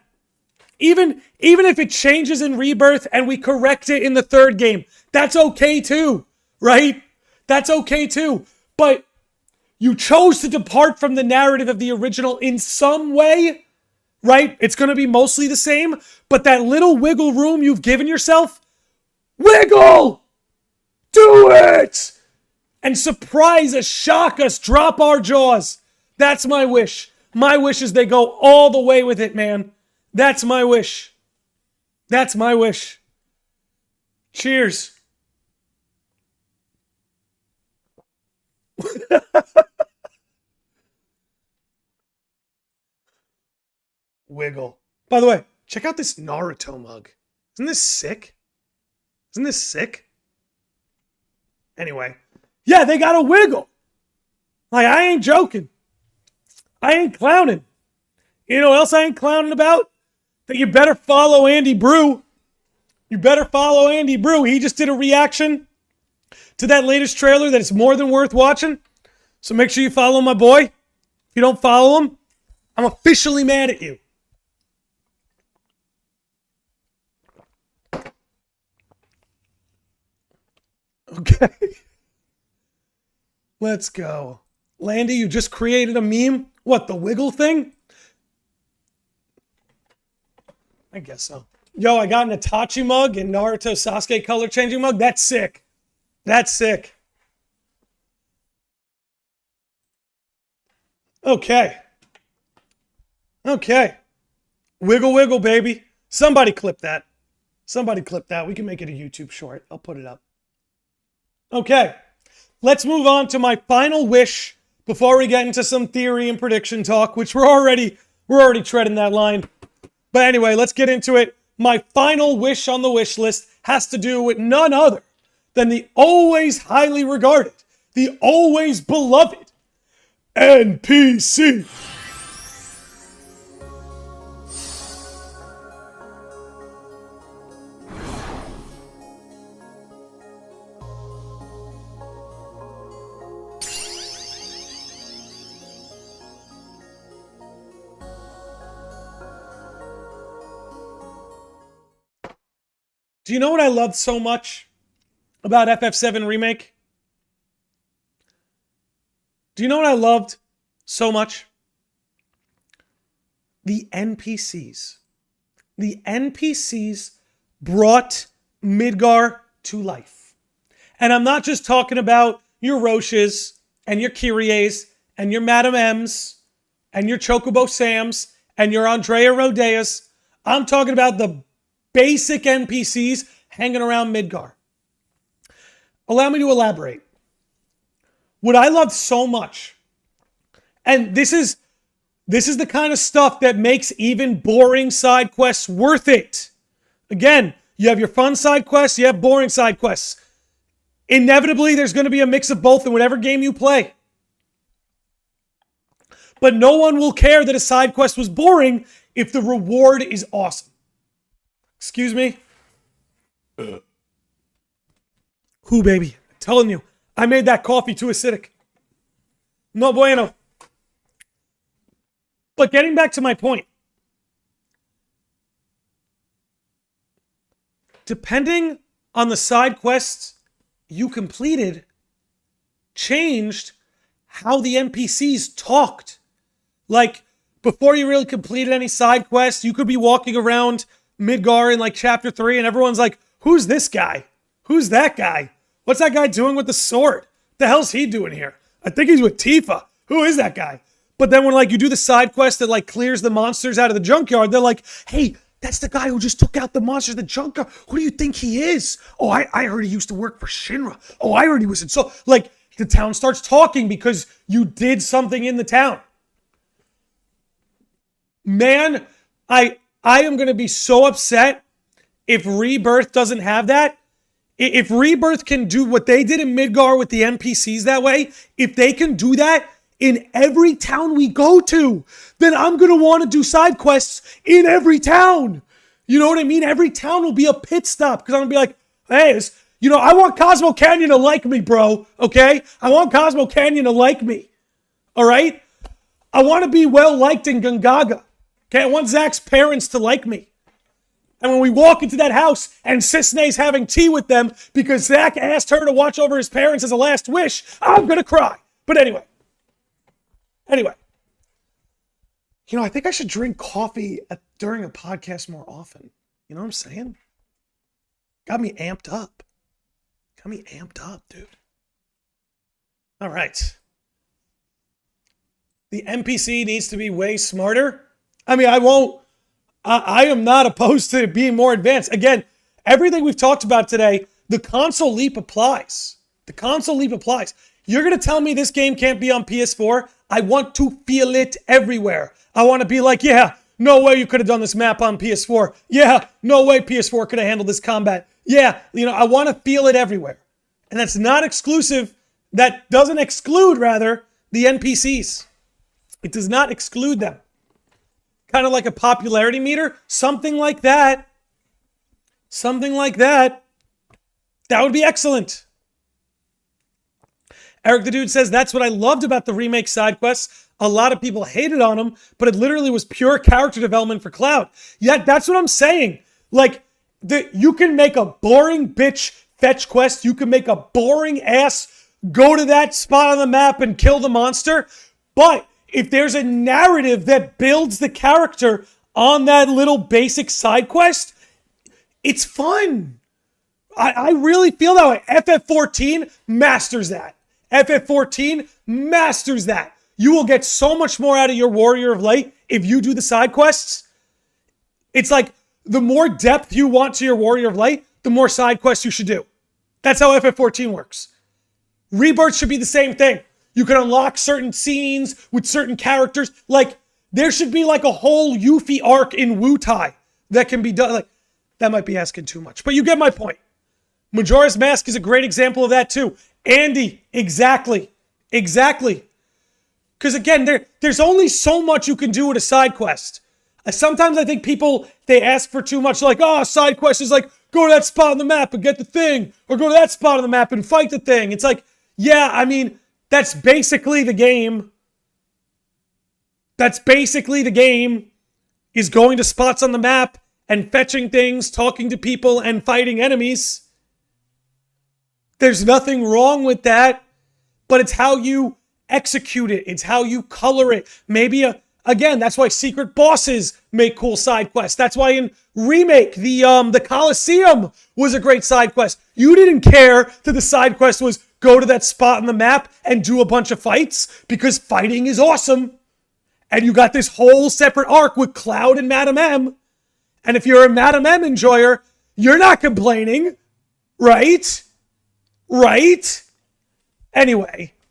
even if it changes in Rebirth and we correct it in the third game, that's okay too, right? That's okay too. But you chose to depart from the narrative of the original in some way, right? It's going to be mostly the same, but that little wiggle room you've given yourself, wiggle! Do it! And surprise us, shock us, drop our jaws. That's my wish. My wish is they go all the way with it, man. That's my wish. That's my wish. Cheers. Wiggle. By the way, check out this Naruto mug. Isn't this sick? Isn't this sick? Anyway. Yeah, they got a wiggle. Like, I ain't joking. I ain't clowning. You know what else I ain't clowning about? That you better follow Andy Brew. You better follow Andy Brew. He just did a reaction to that latest trailer that is more than worth watching. So make sure you follow my boy. If you don't follow him, I'm officially mad at you. Okay. Let's go. Landy, you just created a meme? What, the wiggle thing? I guess so. Yo, I got an Itachi mug and Naruto Sasuke color changing mug. That's sick. That's sick. Okay. Okay. Wiggle, wiggle, baby. Somebody clip that. Somebody clip that. We can make it a YouTube short. I'll put it up. Okay. Let's move on to my final wish before we get into some theory and prediction talk, which we're already treading that line. But anyway, let's get into it. My final wish on the wish list has to do with none other than the always highly regarded, the always beloved NPC. Do you know what I loved so much about FF7 Remake? Do you know what I loved so much? The NPCs. The NPCs brought Midgar to life. And I'm not just talking about your Roches and your Kyries and your Madame M's and your Chocobo Sams and your Andrea Rodeas. I'm talking about the basic NPCs hanging around Midgar. Allow me to elaborate. What I loved so much, and this is the kind of stuff that makes even boring side quests worth it. Again, you have your fun side quests, you have boring side quests. Inevitably, there's going to be a mix of both in whatever game you play. But no one will care that a side quest was boring if the reward is awesome. Excuse me? Who, baby? I'm telling you, I made that coffee too acidic. No bueno. But getting back to my point. Depending on the side quests you completed, changed how the NPCs talked. Like, before you really completed any side quests, you could be walking around Midgar in like chapter 3 and everyone's like, who's this guy? Who's that guy? What's that guy doing with the sword? The hell's he doing here? I think he's with Tifa. Who is that guy? But then when like you do the side quest that like clears the monsters out of the junkyard, they're like, hey, that's the guy who just took out the monsters of the junkyard. Who do you think he is? Oh, I heard he used to work for Shinra. Oh, I heard he was in so like the town starts talking because you did something in the town. Man, I am going to be so upset if Rebirth doesn't have that. If Rebirth can do what they did in Midgar with the NPCs that way, if they can do that in every town we go to, then I'm going to want to do side quests in every town. You know what I mean? Every town will be a pit stop because I'm going to be like, hey, I want Cosmo Canyon to like me, bro. Okay? I want Cosmo Canyon to like me. All right? I want to be well liked in Gongaga. Okay? I want Zack's parents to like me. And when we walk into that house and Cisne's having tea with them because Zack asked her to watch over his parents as a last wish, I'm going to cry. But anyway. I think I should drink coffee during a podcast more often. You know what I'm saying? Got me amped up. Dude. All right. The NPC needs to be way smarter. I mean, I am not opposed to it being more advanced. Again, everything we've talked about today, the console leap applies. You're going to tell me this game can't be on PS4? I want to feel it everywhere. I want to be like, yeah, no way you could have done this map on PS4. Yeah, no way PS4 could have handled this combat. Yeah, I want to feel it everywhere. And that's not exclusive. That doesn't exclude, rather, the NPCs. It does not exclude them. Kind of like a popularity meter. Something like that. That would be excellent. Eric the Dude says, that's what I loved about the remake side quests. A lot of people hated on them, but it literally was pure character development for Cloud. Yeah, that's what I'm saying. Like, you can make a boring bitch fetch quest. You can make a boring ass go to that spot on the map and kill the monster. But if there's a narrative that builds the character on that little basic side quest, it's fun. I really feel that way. FF14 masters that. FF14 masters that. You will get so much more out of your Warrior of Light if you do the side quests. It's like the more depth you want to your Warrior of Light, the more side quests you should do. That's how FF14 works. Rebirth should be the same thing. You can unlock certain scenes with certain characters. Like, there should be like a whole Yuffie arc in Wutai that can be done. Like, that might be asking too much, but you get my point. Majora's Mask is a great example of that too. Andy, exactly. Because again, there's only so much you can do with a side quest. Sometimes I think people, they ask for too much, like, oh, side quest is like, go to that spot on the map and get the thing, or go to that spot on the map and fight the thing. It's like, yeah, I mean, that's basically the game. Is going to spots on the map and fetching things, talking to people, and fighting enemies. There's nothing wrong with that, but it's how you execute it. It's how you color it. Maybe, again, that's why secret bosses make cool side quests. That's why in Remake, the Colosseum was a great side quest. You didn't care that the side quest was go to that spot on the map and do a bunch of fights, because fighting is awesome. And you got this whole separate arc with Cloud and Madame M. And if you're a Madame M enjoyer, you're not complaining, right? Anyway,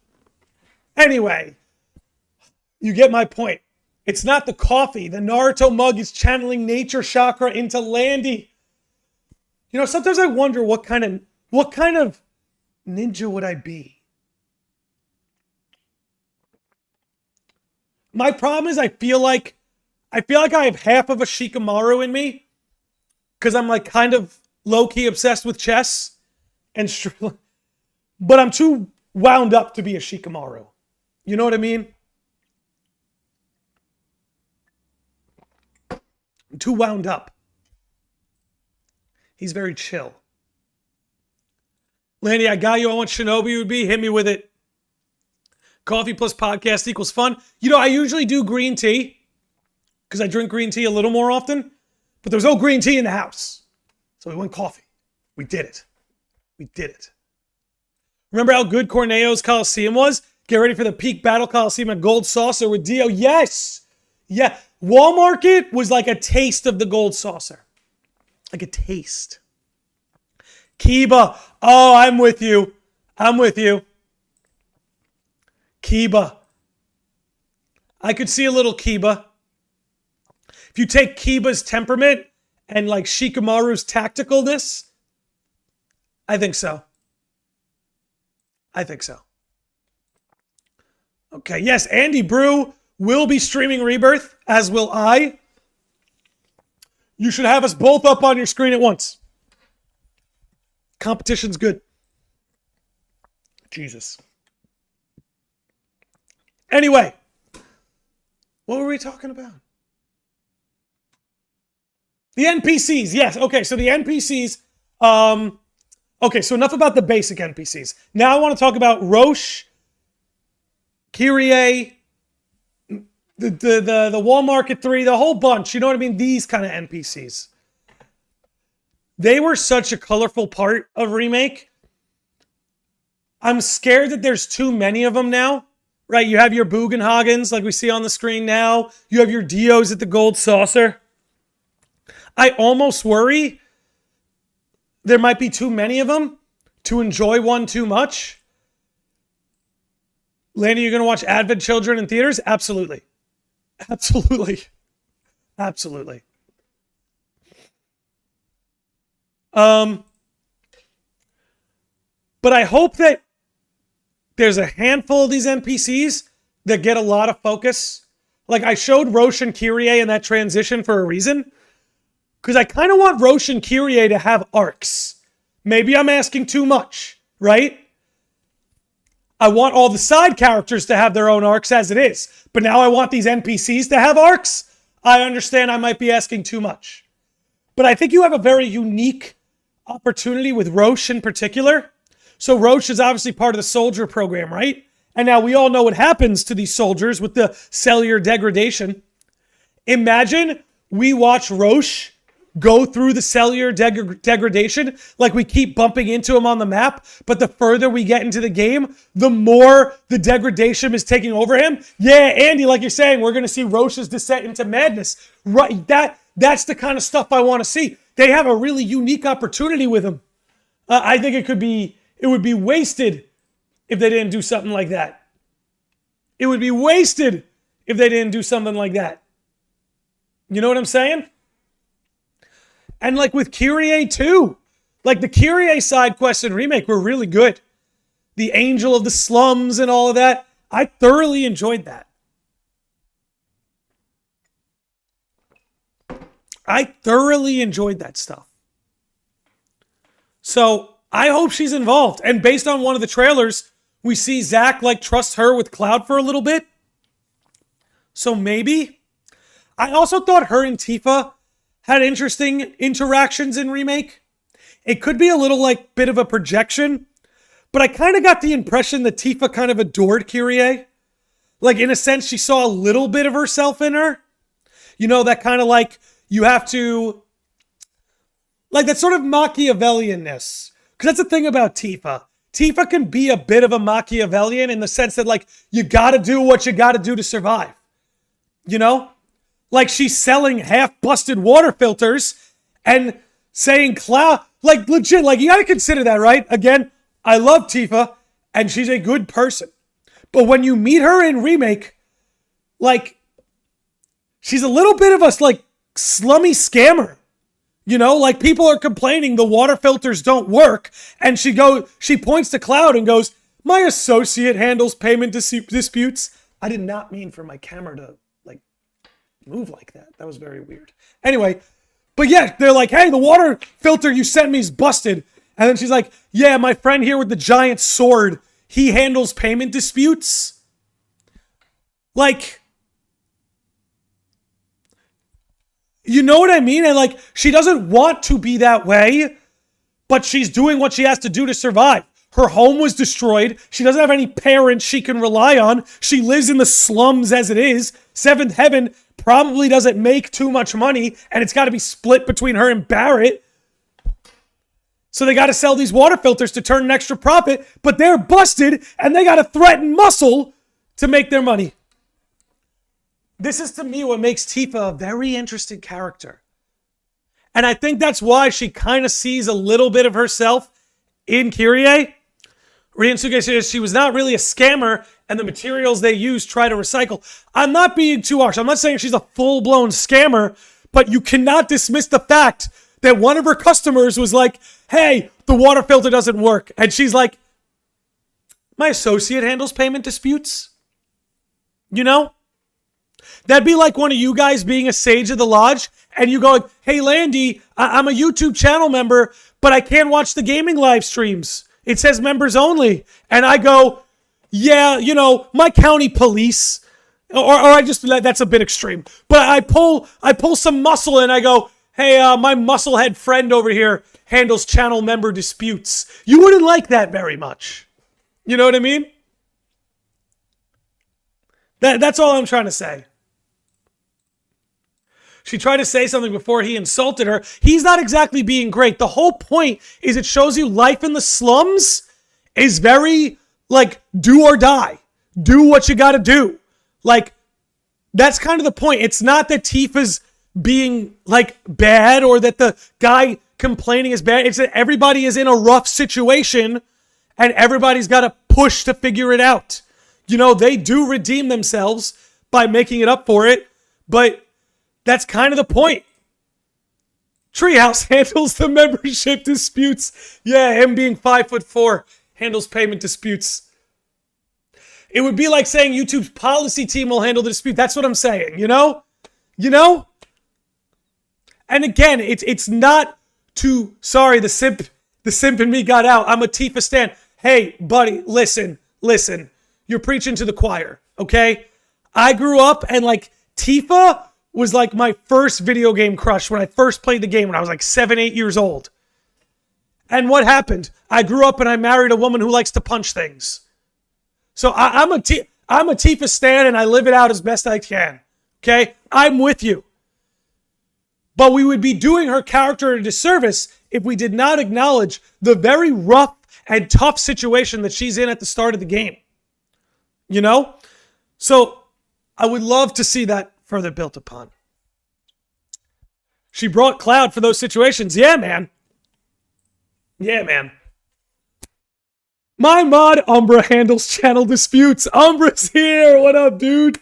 you get my point. It's not the coffee. The Naruto mug is channeling nature chakra into Landy. Sometimes I wonder what kind of ninja would I be? My problem is I feel like I have half of a Shikamaru in me, because I'm like kind of low-key obsessed with chess, but I'm too wound up to be a Shikamaru. You know what I mean? I'm too wound up. He's very chill. Landy, I got you on what Shinobi would be. Hit me with it. Coffee plus podcast equals fun. You know, I usually do green tea because I drink green tea a little more often, but there was no green tea in the house. So we went coffee. We did it. We did it. Remember how good Corneo's Coliseum was? Get ready for the Peak Battle Coliseum at Gold Saucer with Dio. Yes. Yeah. Walmart was like a taste of the Gold Saucer. Like a taste. Kiba. Oh, I'm with you. I'm with you. Kiba. I could see a little Kiba. If you take Kiba's temperament and like Shikamaru's tacticalness, I think so. I think so. Okay, yes, Andy Brew will be streaming Rebirth, as will I. You should have us both up on your screen at once. Competition's good. Jesus. Anyway, what were we talking about? The NPCs, yes. Okay, so the NPCs, okay, so enough about the basic NPCs. Now I want to talk about Roche, Kyrie, the Wall Market 3, the whole bunch. You know what I mean? These kind of NPCs. They were such a colorful part of Remake. I'm scared that there's too many of them now. Right? You have your Bugenhagens, like we see on the screen now. You have your Dios at the Gold Saucer. I almost worry there might be too many of them to enjoy one too much. Landy, you're going to watch Advent Children in theaters? Absolutely. Absolutely. Absolutely. But I hope that there's a handful of these NPCs that get a lot of focus. Like I showed Roche and Kyrie in that transition for a reason. Because I kind of want Roche and Kyrie to have arcs. Maybe I'm asking too much, right? I want all the side characters to have their own arcs as it is. But now I want these NPCs to have arcs. I understand I might be asking too much. But I think you have a very unique opportunity with Roche in particular. So Roche is obviously part of the soldier program, right? And now we all know what happens to these soldiers with the cellular degradation. Imagine we watch Roche go through the cellular degradation, like we keep bumping into him on the map, but the further we get into the game, the more the degradation is taking over him. Yeah, Andy, like you're saying, we're going to see Roche's descent into madness. Right, that's the kind of stuff I want to see. They have a really unique opportunity with him. I think it would be wasted if they didn't do something like that. It would be wasted if they didn't do something like that. You know what I'm saying? And like with Kyrie too. Like the Kyrie side quest in Remake were really good. The Angel of the Slums and all of that. I thoroughly enjoyed that. I thoroughly enjoyed that stuff. So I hope she's involved. And based on one of the trailers, we see Zack like trust her with Cloud for a little bit. So maybe. I also thought her and Tifa had interesting interactions in Remake. It could be a little like bit of a projection, but I kind of got the impression that Tifa kind of adored Kyrie. Like in a sense, she saw a little bit of herself in her. You know, that kind of like, you have to, like that sort of Machiavellianness. Because that's the thing about Tifa. Tifa can be a bit of a Machiavellian in the sense that like, you gotta do what you gotta do to survive. You know? Like she's selling half-busted water filters and saying Cloud, like legit, like you gotta consider that, right? Again, I love Tifa and she's a good person. But when you meet her in Remake, like, she's a little bit of a like slummy scammer. You know, like people are complaining the water filters don't work. And she points to Cloud and goes, my associate handles payment disputes. I did not mean for my camera to move like that. That was very weird. Anyway, but yeah, they're like, hey, the water filter you sent me is busted. And then she's like, yeah, my friend here with the giant sword, he handles payment disputes. Like, you know what I mean? And like, she doesn't want to be that way, but she's doing what she has to do to survive. Her home was destroyed. She doesn't have any parents she can rely on. She lives in the slums as it is. Seventh Heaven probably doesn't make too much money, and it's got to be split between her and Barret. So they got to sell these water filters to turn an extra profit, but they're busted, and they got to threaten Muscle to make their money. This is, to me, what makes Tifa a very interesting character. And I think that's why she kind of sees a little bit of herself in Kyrie. Ryosuke says she was not really a scammer, and the materials they use try to recycle. I'm not being too harsh. I'm not saying she's a full-blown scammer, but you cannot dismiss the fact that one of her customers was like, hey, the water filter doesn't work. And she's like, my associate handles payment disputes. You know? That'd be like one of you guys being a sage of the lodge, and you going, hey, Landy, I'm a YouTube channel member, but I can't watch the gaming live streams. It says members only. And I go, yeah, you know, my county police, or I just, that's a bit extreme. But I pull some muscle and I go, hey, my musclehead friend over here handles channel member disputes. You wouldn't like that very much. You know what I mean? That's all I'm trying to say. She tried to say something before he insulted her. He's not exactly being great. The whole point is it shows you life in the slums is very, like, do or die. Do what you gotta do. Like, that's kind of the point. It's not that Tifa's being, like, bad or that the guy complaining is bad. It's that everybody is in a rough situation and everybody's got to push to figure it out. You know, they do redeem themselves by making it up for it, but that's kind of the point. Treehouse handles the membership disputes. Yeah, him being 5'4" handles payment disputes. It would be like saying YouTube's policy team will handle the dispute. That's what I'm saying, you know? You know? And again, it's not to, sorry, the simp in me got out. I'm a Tifa stan. Hey, buddy, listen. You're preaching to the choir, okay? I grew up and, like, Tifa was like my first video game crush when I first played the game when I was like 7, 8 years old. And what happened? I grew up and I married a woman who likes to punch things. So I'm a Tifa stan and I live it out as best I can. Okay? I'm with you. But we would be doing her character a disservice if we did not acknowledge the very rough and tough situation that she's in at the start of the game. You know? So I would love to see that further built upon. She brought Cloud for those situations. Yeah, man. My mod Umbra handles channel disputes. Umbra's here. What up, dude?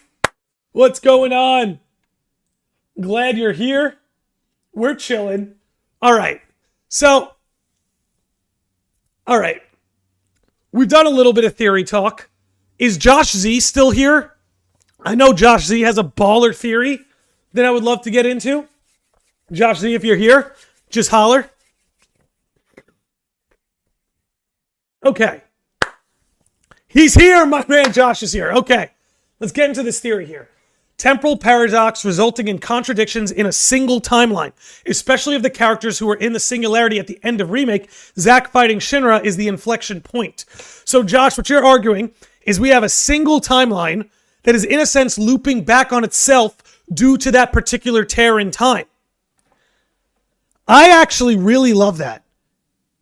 What's going on? Glad you're here. We're chilling. All right. So, we've done a little bit of theory talk. Is Josh Z still here? I know Josh Z has a baller theory that I would love to get into. Josh Z, if you're here, just holler. Okay. He's here, my man Josh is here. Okay. Let's get into this theory here. Temporal paradox resulting in contradictions in a single timeline, especially of the characters who are in the singularity at the end of Remake. Zack fighting Shinra is the inflection point. So, Josh, what you're arguing is we have a single timeline that is, in a sense, looping back on itself due to that particular tear in time. I actually really love that.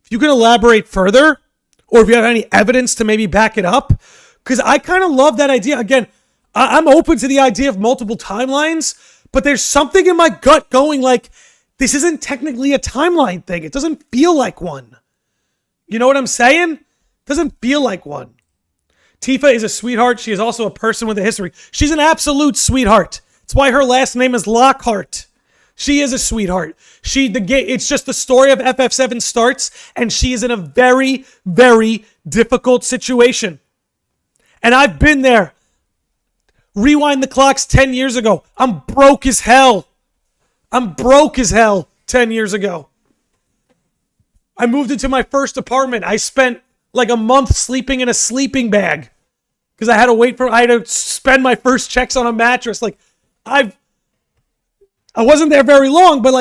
If you can elaborate further, or if you have any evidence to maybe back it up, because I kind of love that idea. Again, I'm open to the idea of multiple timelines, but there's something in my gut going like, this isn't technically a timeline thing. It doesn't feel like one. You know what I'm saying? It doesn't feel like one. Tifa is a sweetheart. She is also a person with a history. She's an absolute sweetheart. That's why her last name is Lockhart. She is a sweetheart. It's just the story of FF7 starts, and she is in a very, very difficult situation. And I've been there. Rewind the clocks 10 years ago. I'm broke as hell. 10 years ago. I moved into my first apartment. I spent like a month sleeping in a sleeping bag because I had to spend my first checks on a mattress. Like, I wasn't there very long, but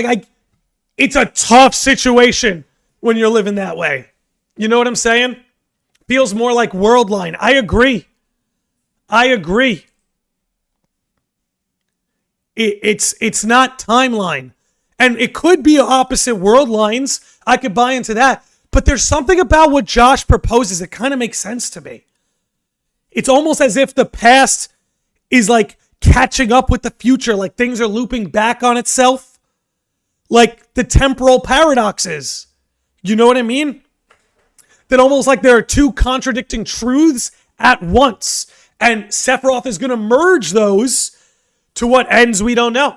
it's a tough situation when you're living that way. You know what I'm saying? Feels more like world line. I agree. It's not timeline. And it could be opposite world lines. I could buy into that. But there's something about what Josh proposes that kind of makes sense to me. It's almost as if the past is like catching up with the future, like things are looping back on itself, like the temporal paradoxes. You know what I mean? That almost like there are two contradicting truths at once, and Sephiroth is going to merge those to what ends we don't know.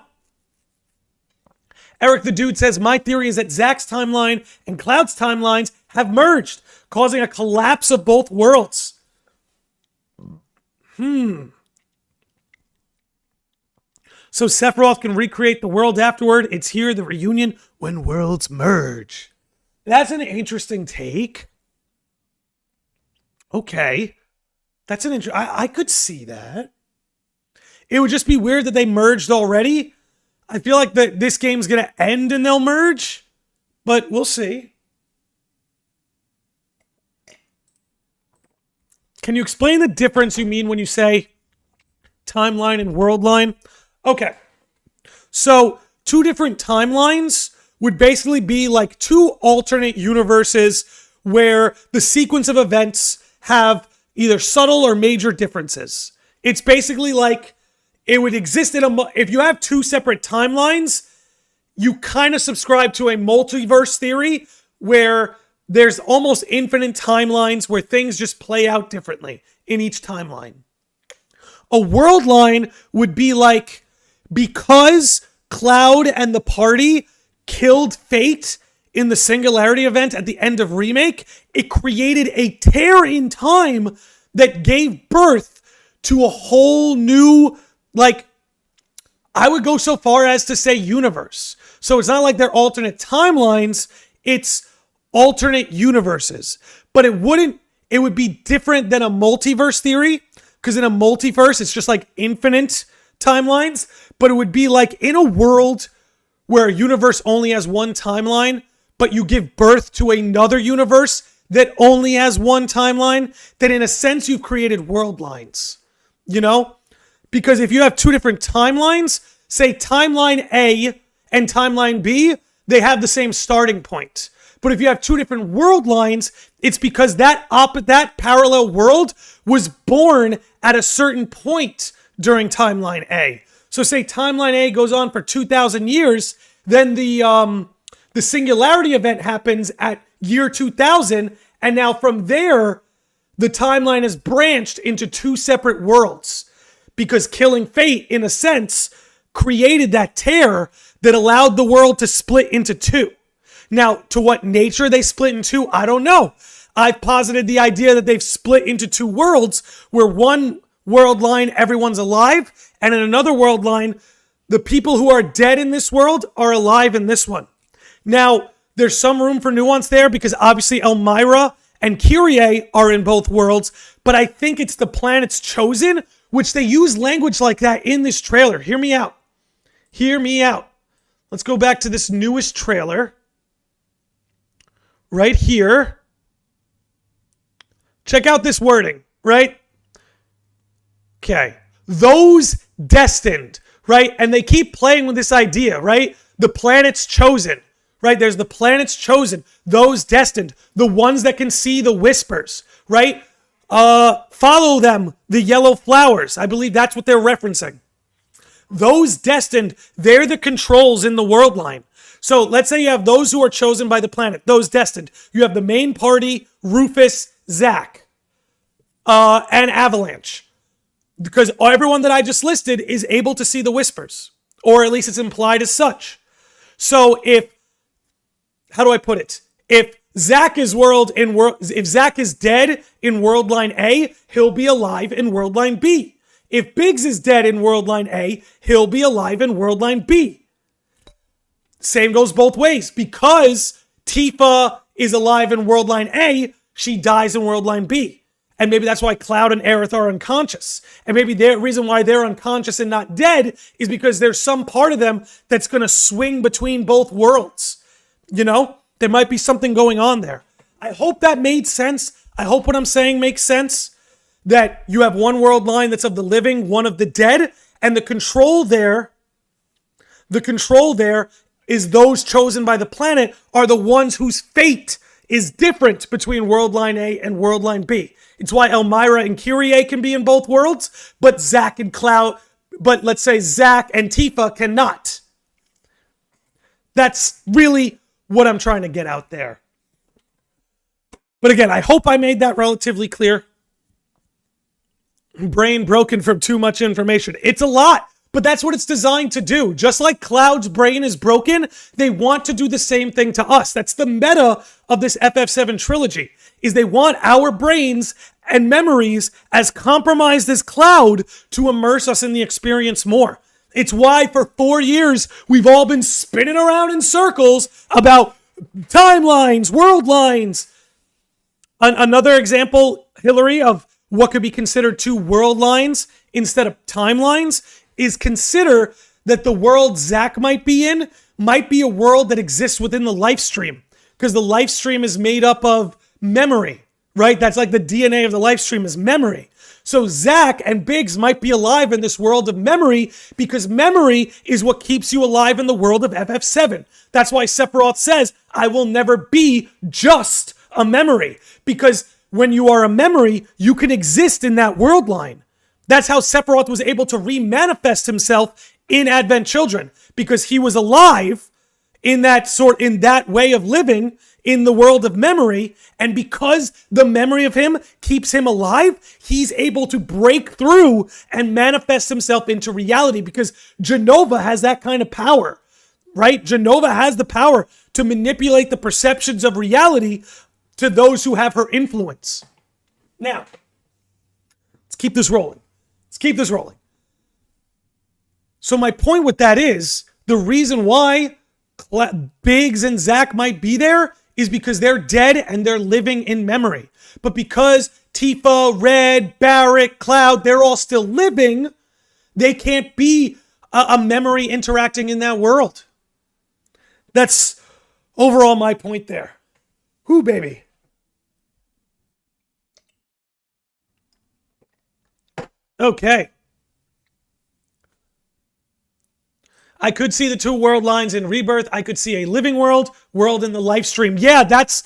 Eric the Dude says, my theory is that Zack's timeline and Cloud's timelines have merged, causing a collapse of both worlds. So Sephiroth can recreate the world afterward. It's here, the reunion, when worlds merge. That's an interesting take. Okay. That's an interesting... I could see that. It would just be weird that they merged already. I feel like this game's going to end and they'll merge. But we'll see. Can you explain the difference you mean when you say timeline and world line? Okay. So, two different timelines would basically be like two alternate universes where the sequence of events have either subtle or major differences. It's basically like it would exist in if you have two separate timelines, you kind of subscribe to a multiverse theory where there's almost infinite timelines where things just play out differently in each timeline. A world line would be like, because Cloud and the party killed Fate in the Singularity event at the end of Remake, it created a tear in time that gave birth to a whole new, like, I would go so far as to say universe. So it's not like they're alternate timelines, it's alternate universes. But it would be different than a multiverse theory, because in a multiverse, it's just like infinite timelines. But it would be like in a world where a universe only has one timeline, but you give birth to another universe that only has one timeline, then in a sense, you've created world lines, you know? Because if you have two different timelines, say timeline A and timeline B, they have the same starting point. But if you have two different world lines, it's because that parallel world was born at a certain point during timeline A. So say timeline A goes on for 2,000 years, then the Singularity event happens at year 2000, and now from there, the timeline is branched into two separate worlds. Because killing Fate, in a sense, created that tear that allowed the world to split into two. Now, to what nature they split into, I don't know. I've posited the idea that they've split into two worlds, where one world line, everyone's alive, and in another world line, the people who are dead in this world are alive in this one. Now, there's some room for nuance there, because obviously Elmira and Kyrie are in both worlds, but I think it's the planets chosen, which they use language like that in this trailer. Hear me out. Hear me out. Let's go back to this newest trailer. Right here. Check out this wording, right? Okay. Those destined, right? And they keep playing with this idea, right? The planets chosen, right? There's the planets chosen. Those destined. The ones that can see the whispers, right? Follow them, the yellow flowers. I believe that's what they're referencing. Those destined, they're the controls in the world line. So let's say you have those who are chosen by the planet, those destined. You have the main party, Rufus, Zack, and Avalanche. Because everyone that I just listed is able to see the whispers. Or at least it's implied as such. So how do I put it? If Zack is dead in world line A, he'll be alive in world line B. If Biggs is dead in world line A, he'll be alive in world line B. Same goes both ways. Because Tifa is alive in world line A, she dies in world line B. And maybe that's why Cloud and Aerith are unconscious. And maybe the reason why they're unconscious and not dead is because there's some part of them that's going to swing between both worlds. You know? There might be something going on there. I hope that made sense. I hope what I'm saying makes sense. That you have one world line that's of the living, one of the dead, and the control there is those chosen by the planet are the ones whose fate is different between world line A and world line B. It's why Elmira and Kyrie can be in both worlds, but Zack and let's say Zack and Tifa cannot. That's really what I'm trying to get out there. But again, I hope I made that relatively clear. Brain broken from too much information. It's a lot, but that's what it's designed to do. Just like Cloud's brain is broken, they want to do the same thing to us. That's the meta of this FF7 trilogy, is they want our brains and memories as compromised as Cloud to immerse us in the experience more. It's why for 4 years, we've all been spinning around in circles about timelines, world lines. Another example, Hillary, of what could be considered two world lines instead of timelines is consider that the world Zack might be in might be a world that exists within the life stream, because the life stream is made up of memory, right? That's like the DNA of the life stream is memory. So Zack and Biggs might be alive in this world of memory because memory is what keeps you alive in the world of FF7. That's why Sephiroth says, I will never be just a memory, because when you are a memory, you can exist in that world line. That's how Sephiroth was able to re-manifest himself in Advent Children, because he was alive in that way of living in the world of memory, and because the memory of him keeps him alive, he's able to break through and manifest himself into reality, because Jenova has that kind of power, right? Jenova has the power to manipulate the perceptions of reality to those who have her influence. Now, let's keep this rolling. So my point with that is, the reason why Biggs and Zack might be there is because they're dead and they're living in memory. But because Tifa, Red, Barret, Cloud, they're all still living, they can't be a memory interacting in that world. That's overall my point there. Whoo, baby. Okay. I could see the two world lines in Rebirth. I could see a living world in the live stream. Yeah, that's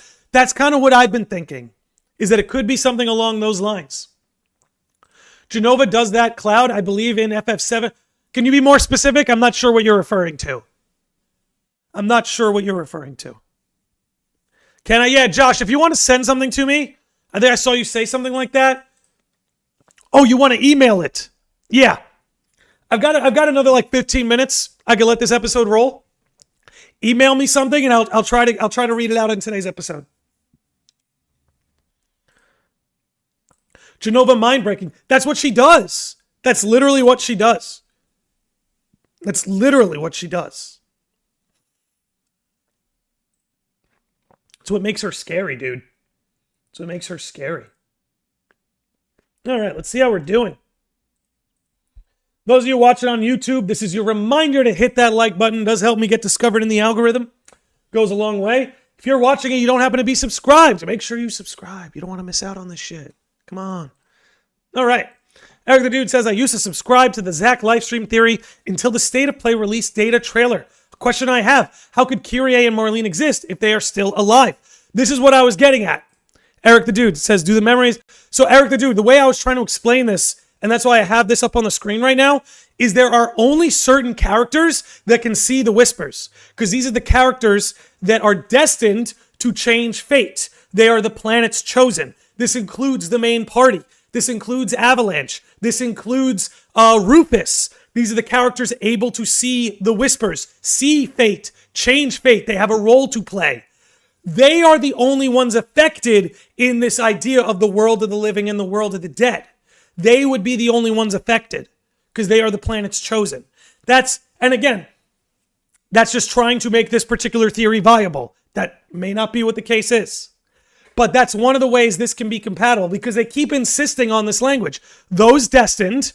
kind of what I've been thinking, is that it could be something along those lines. Jenova does that, Cloud, I believe, in FF7. Can you be more specific? I'm not sure what you're referring to. Can I? Yeah, Josh, if you want to send something to me, I think I saw you say something like that. Oh, you want to email it? Yeah. I've got another like 15 minutes. I can let this episode roll. Email me something and I'll try to read it out in today's episode. Jenova mind breaking. That's what she does. That's literally what she does. That's what makes her scary, dude. All right, let's see how we're doing. Those of you watching on YouTube, this is your reminder to hit that like button. It does help me get discovered in the algorithm. Goes a long way. If you're watching and you don't happen to be subscribed, make sure you subscribe. You don't want to miss out on this shit. Come on. All right. Eric the Dude says, I used to subscribe to the Zack livestream theory until the State of Play release data trailer. A question I have, how could Kyrie and Marlene exist if they are still alive? This is what I was getting at. Eric the Dude says, do the memories... So Eric the Dude, the way I was trying to explain this, and that's why I have this up on the screen right now, is there are only certain characters that can see the whispers. Because these are the characters that are destined to change fate. They are the planet's chosen. This includes the main party. This includes Avalanche. This includes Rufus. These are the characters able to see the whispers, see fate, change fate. They have a role to play. They are the only ones affected in this idea of the world of the living and the world of the dead. They would be the only ones affected because they are the planet's chosen. And again, that's just trying to make this particular theory viable. That may not be what the case is. But that's one of the ways this can be compatible, because they keep insisting on this language. Those destined,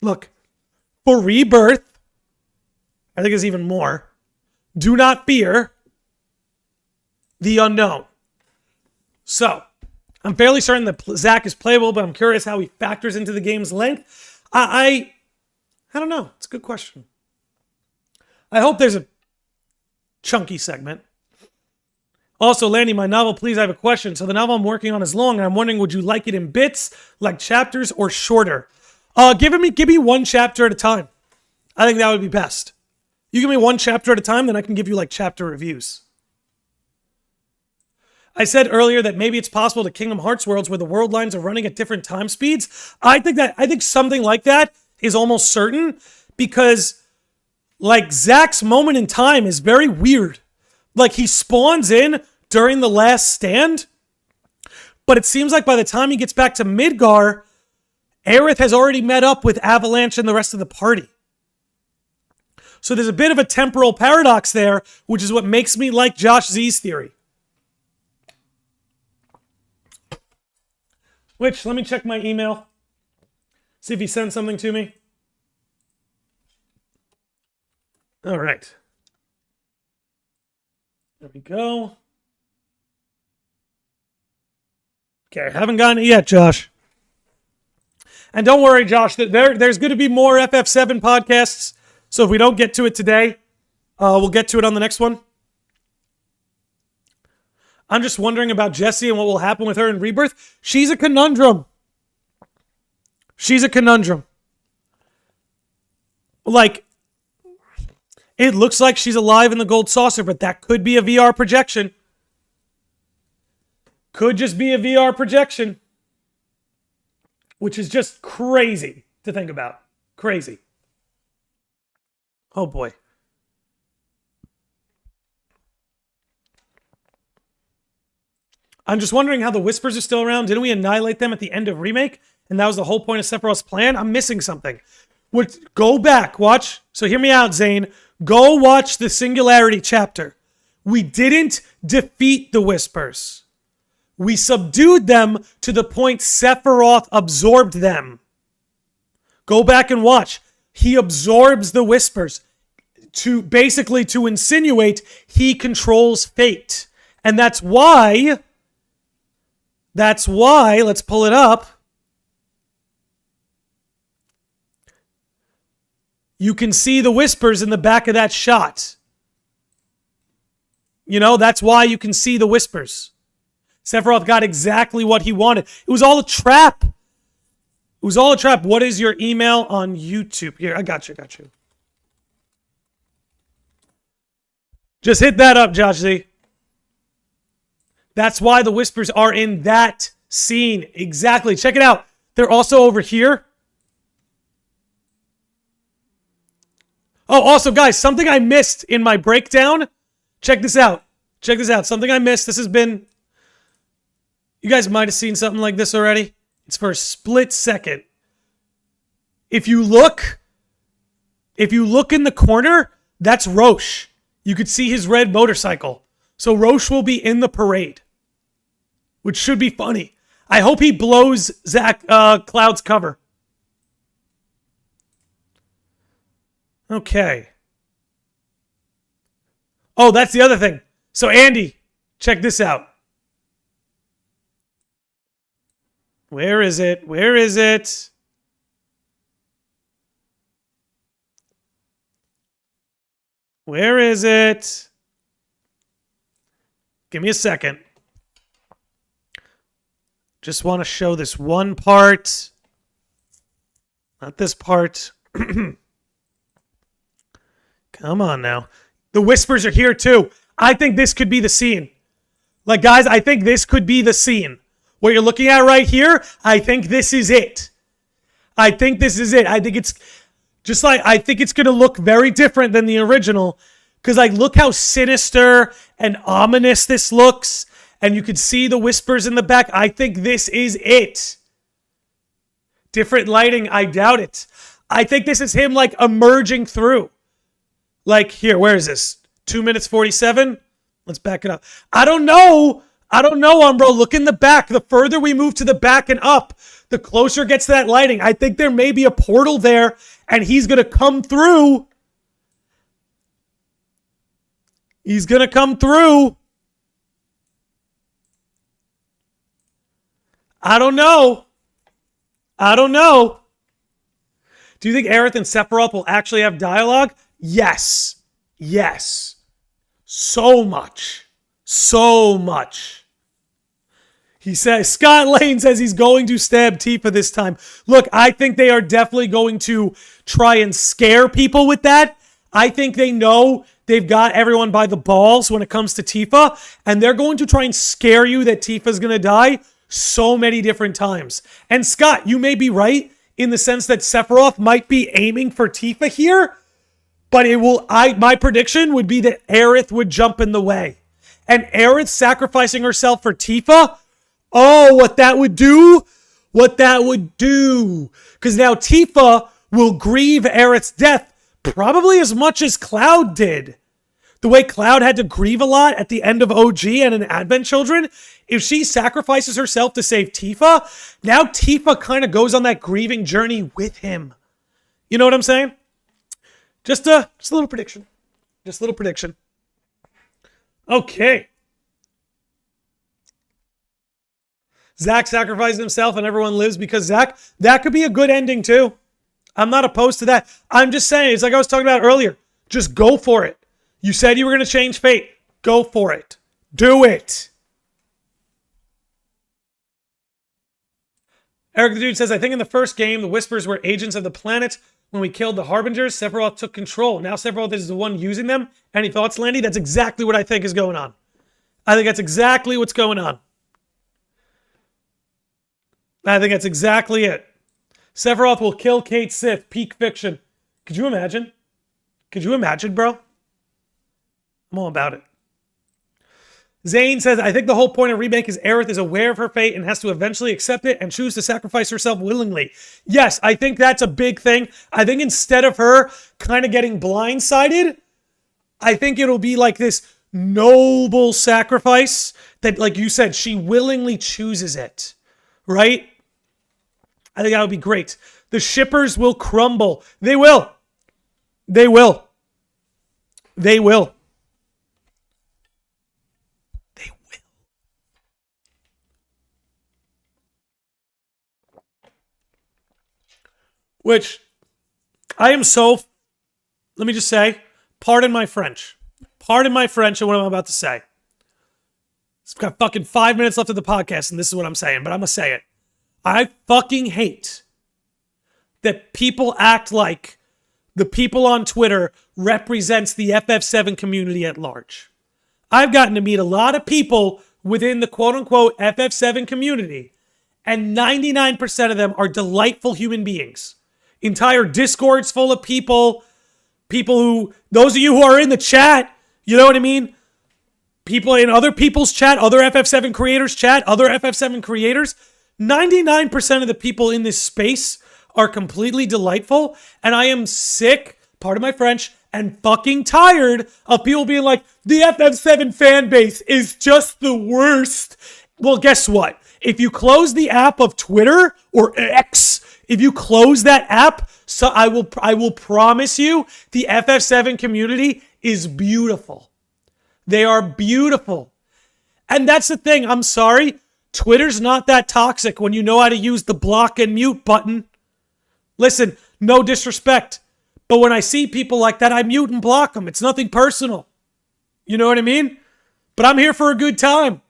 look, for rebirth, I think it's even more, do not fear the unknown. So, I'm fairly certain that Zack is playable, but I'm curious how he factors into the game's length. I don't know. It's a good question. I hope there's a chunky segment. Also, Landy, my novel, please, I have a question. So the novel I'm working on is long, and I'm wondering, would you like it in bits, like chapters, or shorter? Give me one chapter at a time. I think that would be best. You give me one chapter at a time, then I can give you like chapter reviews. I said earlier that maybe it's possible to Kingdom Hearts worlds where the world lines are running at different time speeds. I think something like that is almost certain because like Zack's moment in time is very weird. Like he spawns in during the last stand, but it seems like by the time he gets back to Midgar, Aerith has already met up with Avalanche and the rest of the party. So there's a bit of a temporal paradox there, which is what makes me like Josh Z's theory. Which, let me check my email. See if he sent something to me. All right. There we go. Okay, I haven't gotten it yet, Josh. And don't worry, Josh, there's going to be more FF7 podcasts. So if we don't get to it today, we'll get to it on the next one. I'm just wondering about Jessie and what will happen with her in Rebirth. She's a conundrum. She's a conundrum. Like, it looks like she's alive in the gold saucer, but that could be a VR projection. Could just be a VR projection. Which is just crazy to think about. Crazy. Oh boy. I'm just wondering how the Whispers are still around. Didn't we annihilate them at the end of Remake? And that was the whole point of Sephiroth's plan? I'm missing something. Go back, watch. So hear me out, Zane. Go watch the Singularity chapter. We didn't defeat the Whispers. We subdued them to the point Sephiroth absorbed them. Go back and watch. He absorbs the Whispers to insinuate he controls fate. And that's why, let's pull it up. You can see the Whispers in the back of that shot. You know, that's why you can see the Whispers. Sephiroth got exactly what he wanted. It was all a trap. It was all a trap. What is your email on YouTube? Here, I got you. Just hit that up, Josh Z. That's why the Whispers are in that scene. Exactly. Check it out. They're also over here. Oh, also, guys, something I missed in my breakdown. Check this out. Something I missed. This has been... You guys might have seen something like this already. It's for a split second. If you look in the corner, that's Roche. You could see his red motorcycle. So Roche will be in the parade, which should be funny. I hope he blows Zack Cloud's cover. Okay. Oh, that's the other thing. So Andy, check this out. Where is it? Give me a second. Just want to show this one part. Not this part. Come on now. The Whispers are here too. I think this could be the scene. Like, guys, I think this could be the scene. What you're looking at right here, I think this is it. I think it's just like, I think it's going to look very different than the original. Because, like, look how sinister and ominous this looks. And you can see the Whispers in the back. I think this is it. Different lighting, I doubt it. I think this is him, like, emerging through. Like, here, where is this? 2 minutes 47? Let's back it up. I don't know, Umbro. Look in the back. The further we move to the back and up, the closer it gets to that lighting. I think there may be a portal there, and he's going to come through. I don't know. Do you think Aerith and Sephiroth will actually have dialogue? Yes. So much. He says, Scott Lane says he's going to stab Tifa this time. Look, I think they are definitely going to try and scare people with that. I think they know they've got everyone by the balls when it comes to Tifa, and they're going to try and scare you that Tifa's going to die so many different times. And Scott, you may be right in the sense that Sephiroth might be aiming for Tifa here, but my prediction would be that Aerith would jump in the way. And Aerith sacrificing herself for Tifa, what that would do. Because now Tifa will grieve Aerith's death probably as much as Cloud did. The way Cloud had to grieve a lot at the end of OG and in Advent Children, if she sacrifices herself to save Tifa, now Tifa kind of goes on that grieving journey with him. You know what I'm saying? Just a little prediction. Okay. Zack sacrificed himself and everyone lives because Zack. That could be a good ending too. I'm not opposed to that. I'm just saying, it's like I was talking about earlier. Just go for it. You said you were going to change fate. Go for it. Do it. Eric the Dude says, I think in the first game, the Whispers were agents of the planet. When we killed the Harbingers, Sephiroth took control. Now Sephiroth is the one using them. Any thoughts, Landy? That's exactly what I think is going on. I think that's exactly what's going on. I think that's exactly it. Sephiroth will kill Kate Sith. Peak fiction. Could you imagine? Bro? I'm all about it. Zane says, I think the whole point of remake is Aerith is aware of her fate and has to eventually accept it and choose to sacrifice herself willingly. Yes, I think that's a big thing. I think instead of her kind of getting blindsided, I think it'll be like this noble sacrifice that, like you said, she willingly chooses it. Right? I think that would be great. The shippers will crumble. They will. Which, I am so, let me just say, pardon my French and what I'm about to say. It's got fucking 5 minutes left of the podcast, and this is what I'm saying, but I'm going to say it. I fucking hate that people act like the people on Twitter represents the FF7 community at large. I've gotten to meet a lot of people within the quote-unquote FF7 community, and 99% of them are delightful human beings. Entire Discords full of people who, those of you who are in the chat, you know what I mean? People in other people's chat, other FF7 creators chat, other FF7 creators, 99% of the people in this space are completely delightful, and I am sick, pardon my French, and fucking tired of people being like, the FF7 fan base is just the worst. Well, guess what? If you close the app of Twitter or X, if you close that app, so I will promise you the FF7 community is beautiful. They are beautiful. And that's the thing. I'm sorry. Twitter's not that toxic when you know how to use the block and mute button. Listen, no disrespect. But when I see people like that, I mute and block them. It's nothing personal. You know what I mean? But I'm here for a good time.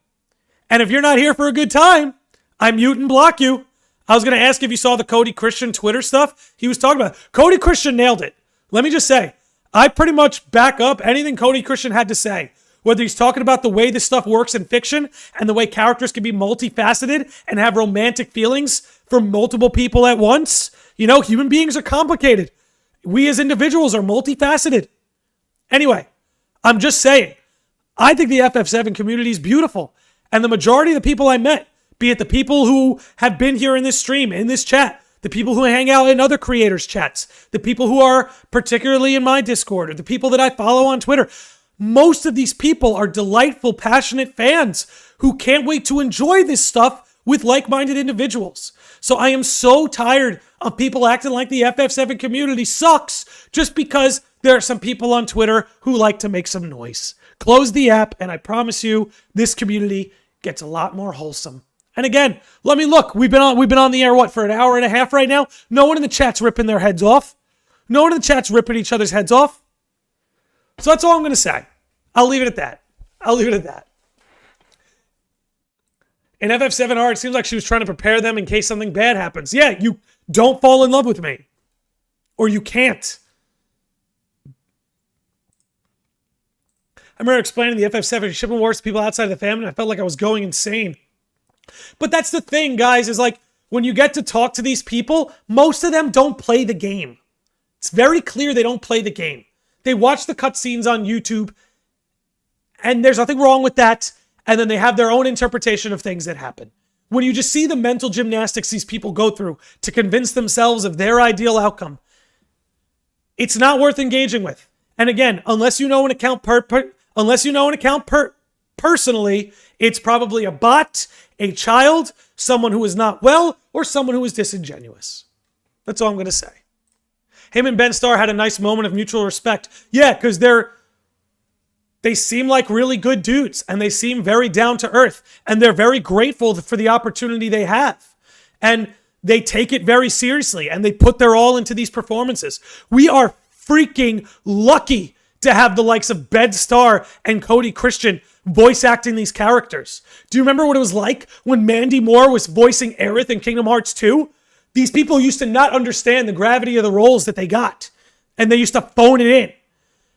And if you're not here for a good time, I mute and block you. I was going to ask if you saw the Cody Christian Twitter stuff he was talking about. Cody Christian nailed it. Let me just say, I pretty much back up anything Cody Christian had to say. Whether he's talking about the way this stuff works in fiction and the way characters can be multifaceted and have romantic feelings for multiple people at once. You know, human beings are complicated. We as individuals are multifaceted. Anyway, I'm just saying, I think the FF7 community is beautiful. And the majority of the people I met, be it the people who have been here in this stream, in this chat, the people who hang out in other creators' chats, the people who are particularly in my Discord, or the people that I follow on Twitter, most of these people are delightful, passionate fans who can't wait to enjoy this stuff with like-minded individuals. So I am so tired of people acting like the FF7 community sucks just because there are some people on Twitter who like to make some noise. Close the app, and I promise you, this community gets a lot more wholesome. And again, let me look. We've been on the air, what, for an hour and a half right now? No one in the chat's ripping their heads off. No one in the chat's ripping each other's heads off. So that's all I'm going to say. I'll leave it at that. In FF7 it seems like she was trying to prepare them in case something bad happens. Yeah, you don't fall in love with me. Or you can't. I remember explaining the FF7 shipping wars to people outside of the family. I felt like I was going insane. But that's the thing, guys, is like when you get to talk to these people, most of them don't play the game. It's very clear they don't play the game. They watch the cutscenes on YouTube, and there's nothing wrong with that. And then they have their own interpretation of things that happen. When you just see the mental gymnastics these people go through to convince themselves of their ideal outcome, it's not worth engaging with. And again, unless you know an account personally, it's probably a bot, a child, someone who is not well, or someone who is disingenuous. That's all I'm going to say. Him and Ben Starr had a nice moment of mutual respect. Yeah, because they seem like really good dudes, and they seem very down to earth, and they're very grateful for the opportunity they have. And they take it very seriously, and they put their all into these performances. We are freaking lucky to have the likes of Ben Starr and Cody Christian voice acting these characters. Do you remember what it was like when Mandy Moore was voicing Aerith in Kingdom Hearts 2? These people used to not understand the gravity of the roles that they got, and they used to phone it in.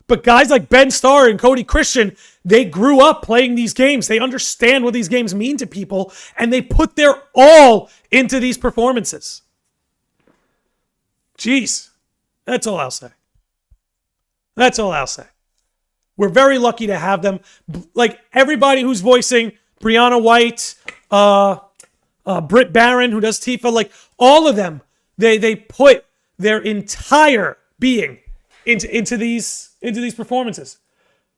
But guys like Ben Starr and Cody Christian, they grew up playing these games. They understand what these games mean to people, and they put their all into these performances. Jeez. That's all I'll say. We're very lucky to have them. Like everybody who's voicing Brianna White, Britt Barron, who does Tifa, like all of them, they put their entire being into these performances.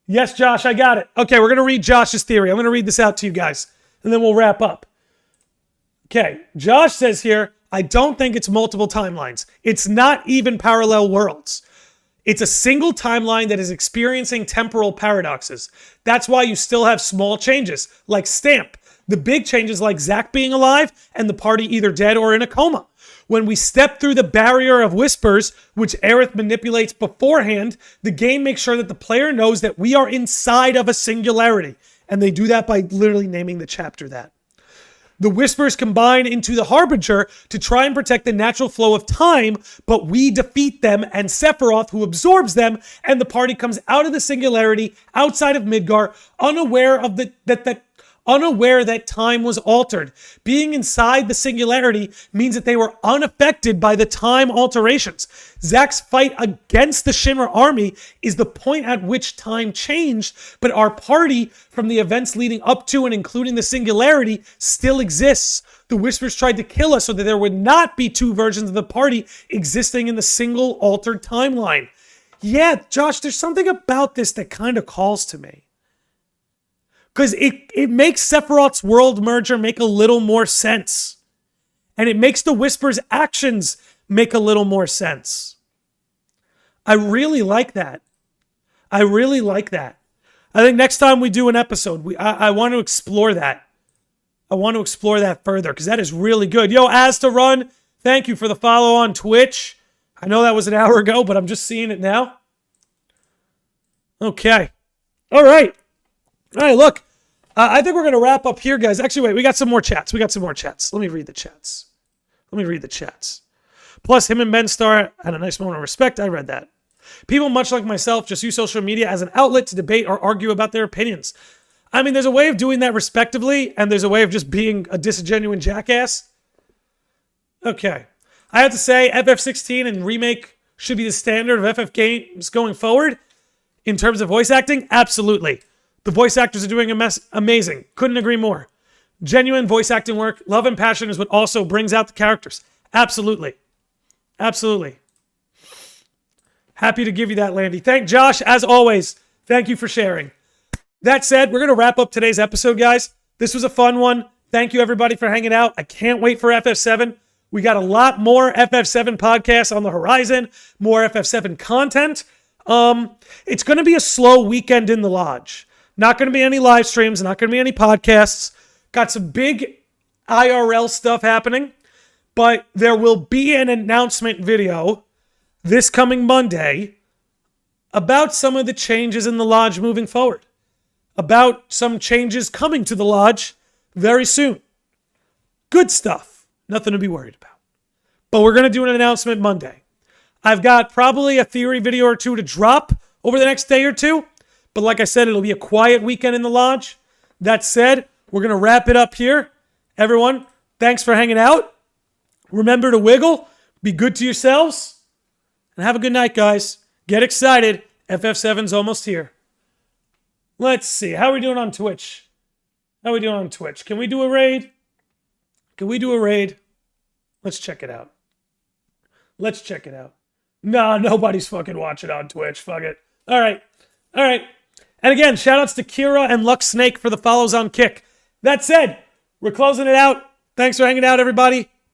Yes, Josh, I got it. Okay, we're going to read Josh's theory. I'm going to read this out to you guys, and then we'll wrap up. Okay, Josh says here, I don't think it's multiple timelines. It's not even parallel worlds. It's a single timeline that is experiencing temporal paradoxes. That's why you still have small changes, like Stamp. The big changes like Zack being alive and the party either dead or in a coma. When we step through the barrier of whispers, which Aerith manipulates beforehand, the game makes sure that the player knows that we are inside of a singularity. And they do that by literally naming the chapter that. The whispers combine into the Harbinger to try and protect the natural flow of time, but we defeat them and Sephiroth, who absorbs them, and the party comes out of the singularity outside of Midgar, unaware that time was altered. Being inside the singularity means that they were unaffected by the time alterations. Zack's fight against the Shimmer army is the point at which time changed, but our party, from the events leading up to and including the singularity, still exists. The Whispers tried to kill us so that there would not be two versions of the party existing in the single altered timeline. Yeah, Josh, there's something about this that kind of calls to me. Because it makes Sephiroth's world merger make a little more sense. And it makes the Whisper's actions make a little more sense. I really like that. I think next time we do an episode, I want to explore that. I want to explore that further because that is really good. Yo, As to Run, thank you for the follow on Twitch. I know that was an hour ago, but I'm just seeing it now. Okay. All right, look. I think we're going to wrap up here, guys. Actually, wait, we got some more chats. Let me read the chats. Plus, him and Ben Starr had a nice moment of respect. I read that. People much like myself just use social media as an outlet to debate or argue about their opinions. I mean, there's a way of doing that respectively, and there's a way of just being a disingenuous jackass. Okay. I have to say, FF16 and Remake should be the standard of FF games going forward. In terms of voice acting, absolutely. The voice actors are doing amazing. Couldn't agree more. Genuine voice acting work, love and passion is what also brings out the characters. Absolutely. Happy to give you that, Landy. Thank Josh, as always. Thank you for sharing. That said, we're going to wrap up today's episode, guys. This was a fun one. Thank you, everybody, for hanging out. I can't wait for FF7. We got a lot more FF7 podcasts on the horizon, more FF7 content. It's going to be a slow weekend in the lodge. Not going to be any live streams, not going to be any podcasts. Got some big IRL stuff happening, but there will be an announcement video this coming Monday about some of the changes in the lodge moving forward, about some changes coming to the lodge very soon. Good stuff. Nothing to be worried about. But we're going to do an announcement Monday. I've got probably a theory video or two to drop over the next day or two. But like I said, it'll be a quiet weekend in the lodge. That said, we're going to wrap it up here. Everyone, thanks for hanging out. Remember to wiggle. Be good to yourselves. And have a good night, guys. Get excited. FF7's almost here. Let's see. How are we doing on Twitch? Can we do a raid? Let's check it out. No, nobody's fucking watching on Twitch. Fuck it. All right. And again, shoutouts to Kira and Lux Snake for the follows on Kick. That said, we're closing it out. Thanks for hanging out, everybody.